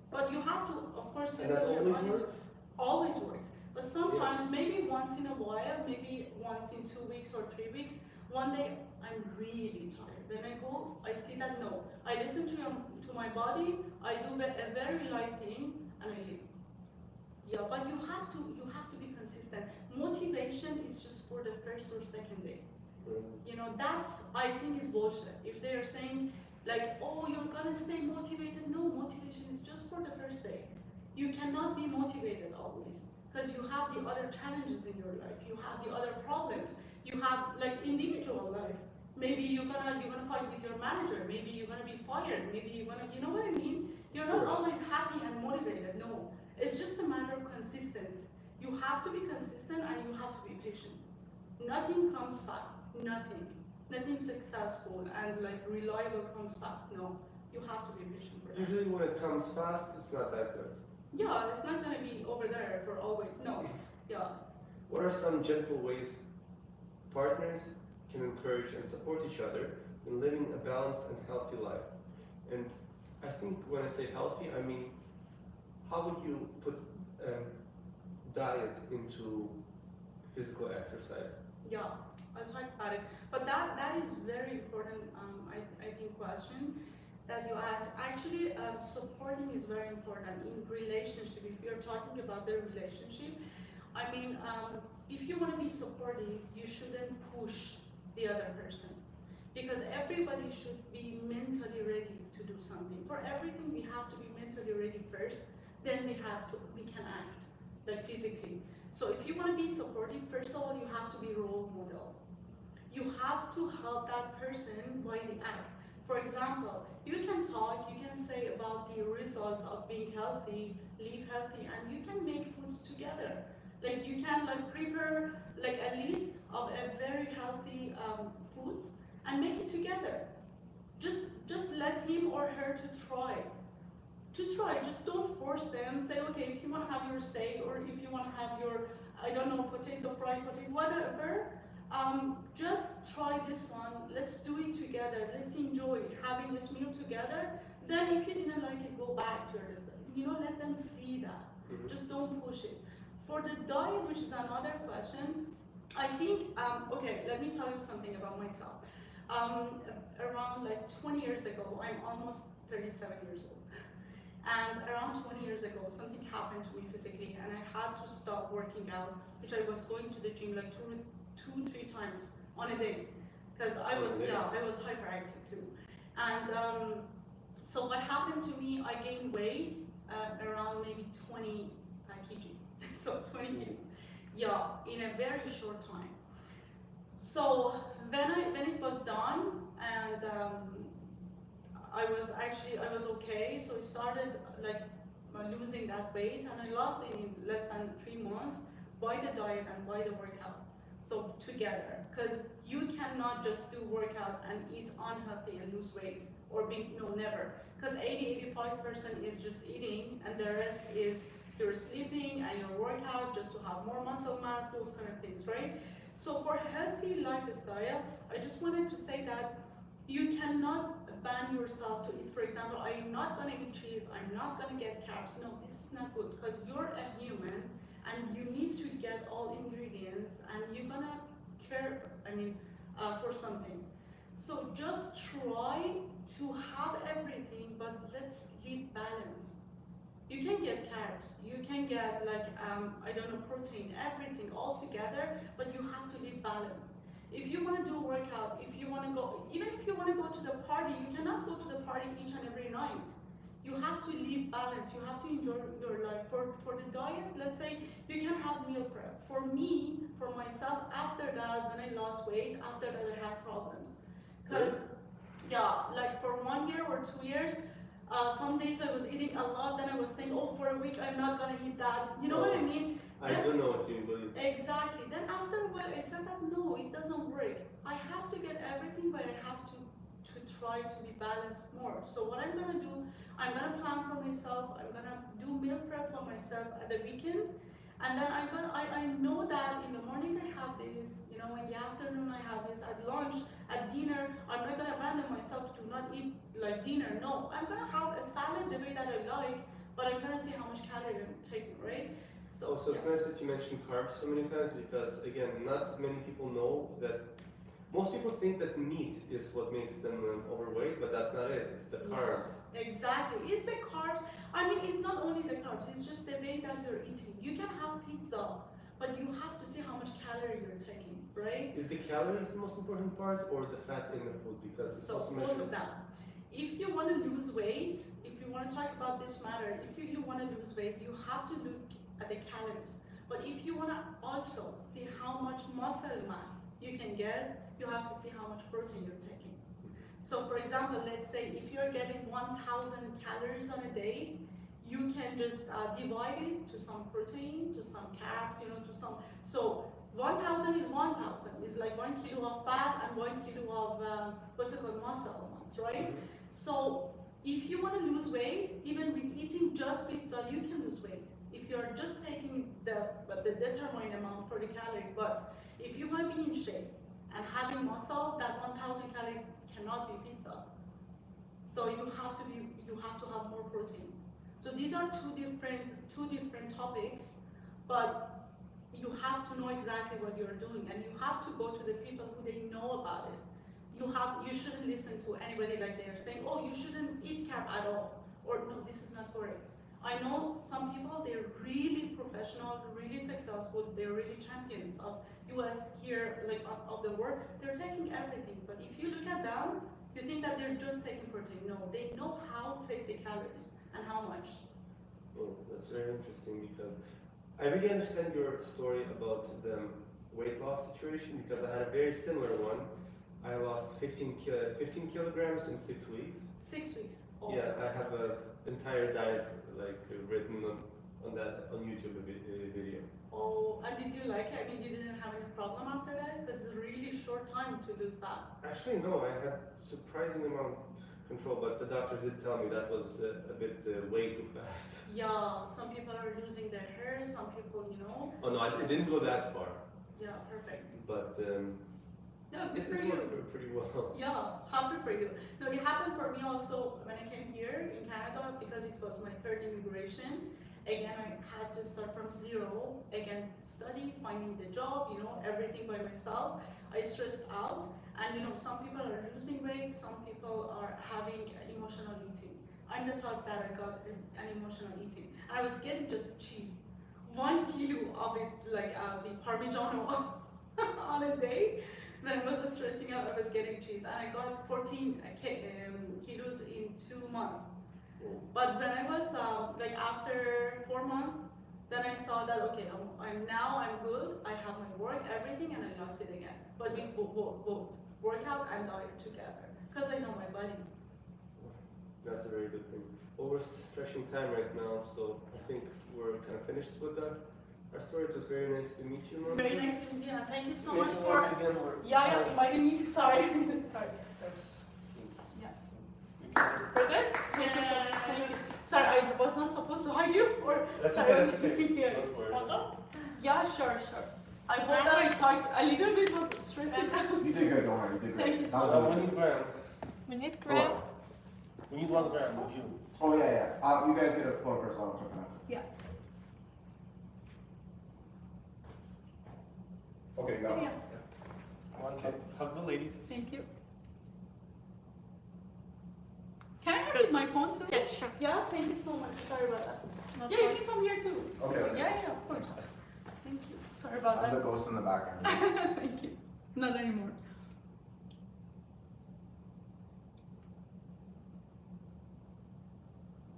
Speaker 1: But you have to, of course,
Speaker 3: And that always works?
Speaker 1: Always works. But sometimes, maybe once in a while, maybe once in 2 weeks or 3 weeks, one day I'm really tired. Then I go, I see that no. I listen to my body, I do a very light thing, and I leave. Yeah, but you have to be consistent. Motivation is just for the first or second day. You know, that's, I think, is bullshit. If they are saying, like, oh, you're gonna stay motivated. No, motivation is just for the first day. You cannot be motivated always, because you have the other challenges in your life. You have the other problems. You have, like, individual life. Maybe you're gonna fight with your manager. Maybe you're gonna be fired. Maybe you're gonna, you know what I mean? You're not always happy and motivated. No, it's just a matter of consistent. You have to be consistent and you have to be patient. Nothing comes fast. Nothing successful and like reliable comes fast. No, you have to be patient for that.
Speaker 3: Usually when it comes fast, it's not that good.
Speaker 1: Yeah, it's not gonna be over there for always. No, yeah.
Speaker 3: What are some gentle ways partners can encourage and support each other in living a balanced and healthy life? And I think when I say healthy, I mean, how would you put diet into physical exercise?
Speaker 1: Yeah, I'll talk about it. But that is very important, I think, question that you ask. Actually, supporting is very important in relationship. If you're talking about the relationship, I mean, if you want to be supportive, you shouldn't push the other person, because everybody should be mentally ready to do something. For everything, we have to be mentally ready first. Then we can act, like physically. So if you want to be supportive, first of all, you have to be a role model. You have to help that person by the act. For example, you can talk, you can say about the results of being healthy, live healthy, and you can make foods together. Like you can like prepare like a list of a very healthy foods and make it together. Just let him or her to try. Just don't force them. Say, okay, if you want to have your steak or if you want to have your, I don't know, fried potato, whatever, just try this one. Let's do it together. Let's enjoy having this meal together. Then if you didn't like it, go back to your restaurant. Let them see that. Just don't push it. For the diet, which is another question, I think, okay, let me tell you something about myself. Around like 20 years ago, I'm almost 37 years old. And around 20 years ago, something happened to me physically, and I had to stop working out, which I was going to the gym like two, 3 times on a day, because I was hyperactive too. And so what happened to me? I gained weight around maybe 20 kg, so 20 kilos, in a very short time. So when it was done, and I was okay. So I started like losing that weight, and I lost it in less than 3 months by the diet and by the workout. So together, because you cannot just do workout and eat unhealthy and lose weight, or never. Because 80-85% is just eating, and the rest is your sleeping and your workout just to have more muscle mass, those kind of things, right? So for healthy lifestyle, I just wanted to say that you cannot ban yourself to eat. For example, I'm not gonna eat cheese, I'm not gonna get carbs. No, this is not good, because you're a human and you need to get all ingredients, and you're gonna care, for something. So just try to have everything, but let's leave balance. You can get carbs, you can get like, protein, everything all together, but you have to leave balance. If you want to do a workout, if you want to go, even if you want to go to the party, you cannot go to the party each and every night. You have to leave balance, you have to enjoy your life. For the diet, let's say, you can have meal prep. For me, for myself, after that, when I lost weight, after that I had problems. Because, like for 1 year or 2 years, some days I was eating a lot, then I was saying, oh, for a week I'm not gonna eat that. You know what I mean?
Speaker 3: I don't know what you believe.
Speaker 1: Exactly. Then after a while I said that no, it doesn't work. I have to get everything, but I have to try to be balanced more. So what I'm gonna do, I'm gonna plan for myself, I'm gonna do meal prep for myself at the weekend. And then I know that in the morning I have this, in the afternoon I have this, at lunch, at dinner, I'm not gonna abandon myself to not eat like dinner. No, I'm gonna have a salad the way that I like, but I'm gonna see how much calorie I'm taking, right? So
Speaker 3: Also, it's nice that you mentioned carbs so many times, because again, not many people know that. Most people think that meat is what makes them overweight, but that's not it. It's the carbs.
Speaker 1: Exactly. It's the carbs. It's not only the carbs, it's just the way that you're eating. You can have pizza, but you have to see how much calorie you're taking, right?
Speaker 3: Is the calories the most important part, or the fat in the food? Because it's
Speaker 1: So
Speaker 3: also
Speaker 1: both
Speaker 3: mentioned.
Speaker 1: of them. If you want to lose weight, if you want to talk about this matter, if you want to lose weight, you have to look at the calories. But if you want to also see how much muscle mass you can get, you have to see how much protein you're taking. So for example, let's say if you're getting 1,000 calories on a day, you can just divide it to some protein, to some carbs, to some. So 1,000 is 1,000. It's like 1 kilo of fat and 1 kilo of muscle mass, right? So if you want to lose weight, even with eating just pizza, you can lose weight. If you're just taking the determined amount for the calorie, but if you want to be in shape and having muscle, that 1,000 calorie cannot be pizza. So you have to have more protein. So these are two different topics, but you have to know exactly what you're doing, and you have to go to the people who they know about it. You shouldn't listen to anybody like they're saying, oh, you shouldn't eat carb at all, or no, this is not correct. I know some people, they're really professional, really successful, they're really champions of US here, like of the world. They're taking everything, but if you look at them, you think that they're just taking protein. No, they know how to take the calories and how much.
Speaker 3: Oh, that's very interesting, because I really understand your story about the weight loss situation, because I had a very similar one. I lost 15 kilograms in 6 weeks.
Speaker 1: 6 weeks. Oh.
Speaker 3: Yeah, I have an entire diet written on YouTube video.
Speaker 1: Oh, and did you like it? I mean, you didn't have any problem after that? Because it's a really short time to lose that.
Speaker 3: Actually, no, I had surprising amount control, but the doctors did tell me that was a bit way too fast.
Speaker 1: Yeah, some people are losing their hair, some people, you know.
Speaker 3: Oh no, it didn't go that far,
Speaker 1: Yeah, perfect.
Speaker 3: but
Speaker 1: No, good
Speaker 3: it
Speaker 1: for you.
Speaker 3: worked pretty well.
Speaker 1: Yeah, happy for you. No, it happened for me also when I came here in Canada because it was my third immigration. Again, I had to start from zero. Again, study, finding the job, you know, everything by myself. I stressed out, and you know, some people are losing weight, some people are having emotional eating. I'm the type that I got an emotional eating. And I was getting just cheese, 1 kilo of it, like the Parmigiano on a day. When I was stressing out, I was getting cheese, and I got 14 kilos in 2 months. But when I was like after 4 months, then I saw that okay, I'm good. I have my work, everything, and I lost it again. But we both workout and diet together because I know my body.
Speaker 3: That's a very good thing. Well, we're stretching time right now, so I think we're kind of finished with our story. It was very nice to meet you, Mom.
Speaker 1: Very nice to meet you, and thank you so
Speaker 3: Maybe
Speaker 1: much for
Speaker 3: once again, we're
Speaker 1: inviting me. Sorry, sorry. Yeah. We're good? Thank you so much. Thank you. Sorry, I was not supposed to hug you, or
Speaker 3: That's
Speaker 1: sorry.
Speaker 3: okay, that's okay.
Speaker 1: Yeah.
Speaker 3: Don't worry.
Speaker 1: Yeah, sure. I hope that I talked a little bit was stressing out.
Speaker 6: You did good, don't worry, you did good.
Speaker 1: Thank you so
Speaker 6: That was
Speaker 1: much.
Speaker 6: really
Speaker 8: We need Graham.
Speaker 9: We need
Speaker 6: good.
Speaker 9: Graham.
Speaker 8: We need 1 gram of you.
Speaker 6: Oh, yeah. You guys get a phone first, I'll click on it.
Speaker 1: Yeah.
Speaker 2: Okay, go.
Speaker 1: Yeah.
Speaker 8: Okay. Hug the lady.
Speaker 1: Thank you. Can I have it my phone too?
Speaker 9: Yeah, sure.
Speaker 1: Yeah, thank you so much. Sorry about that.
Speaker 9: No
Speaker 1: Yeah, you
Speaker 9: problem.
Speaker 1: can come here too.
Speaker 2: Okay.
Speaker 1: Yeah, of course. Thank you. Sorry about
Speaker 2: I'm the
Speaker 1: that.
Speaker 2: ghost in the background.
Speaker 1: Thank you. Not anymore.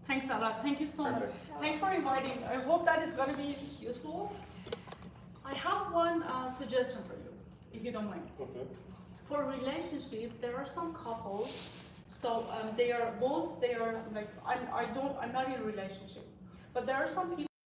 Speaker 1: Thanks a lot. Thank you so much. Thanks for inviting. I hope that is going to be useful. I have one suggestion for you, if you don't mind.
Speaker 8: Okay.
Speaker 1: For relationship, there are some couples. So they are like I'm not in a relationship, but there are some people.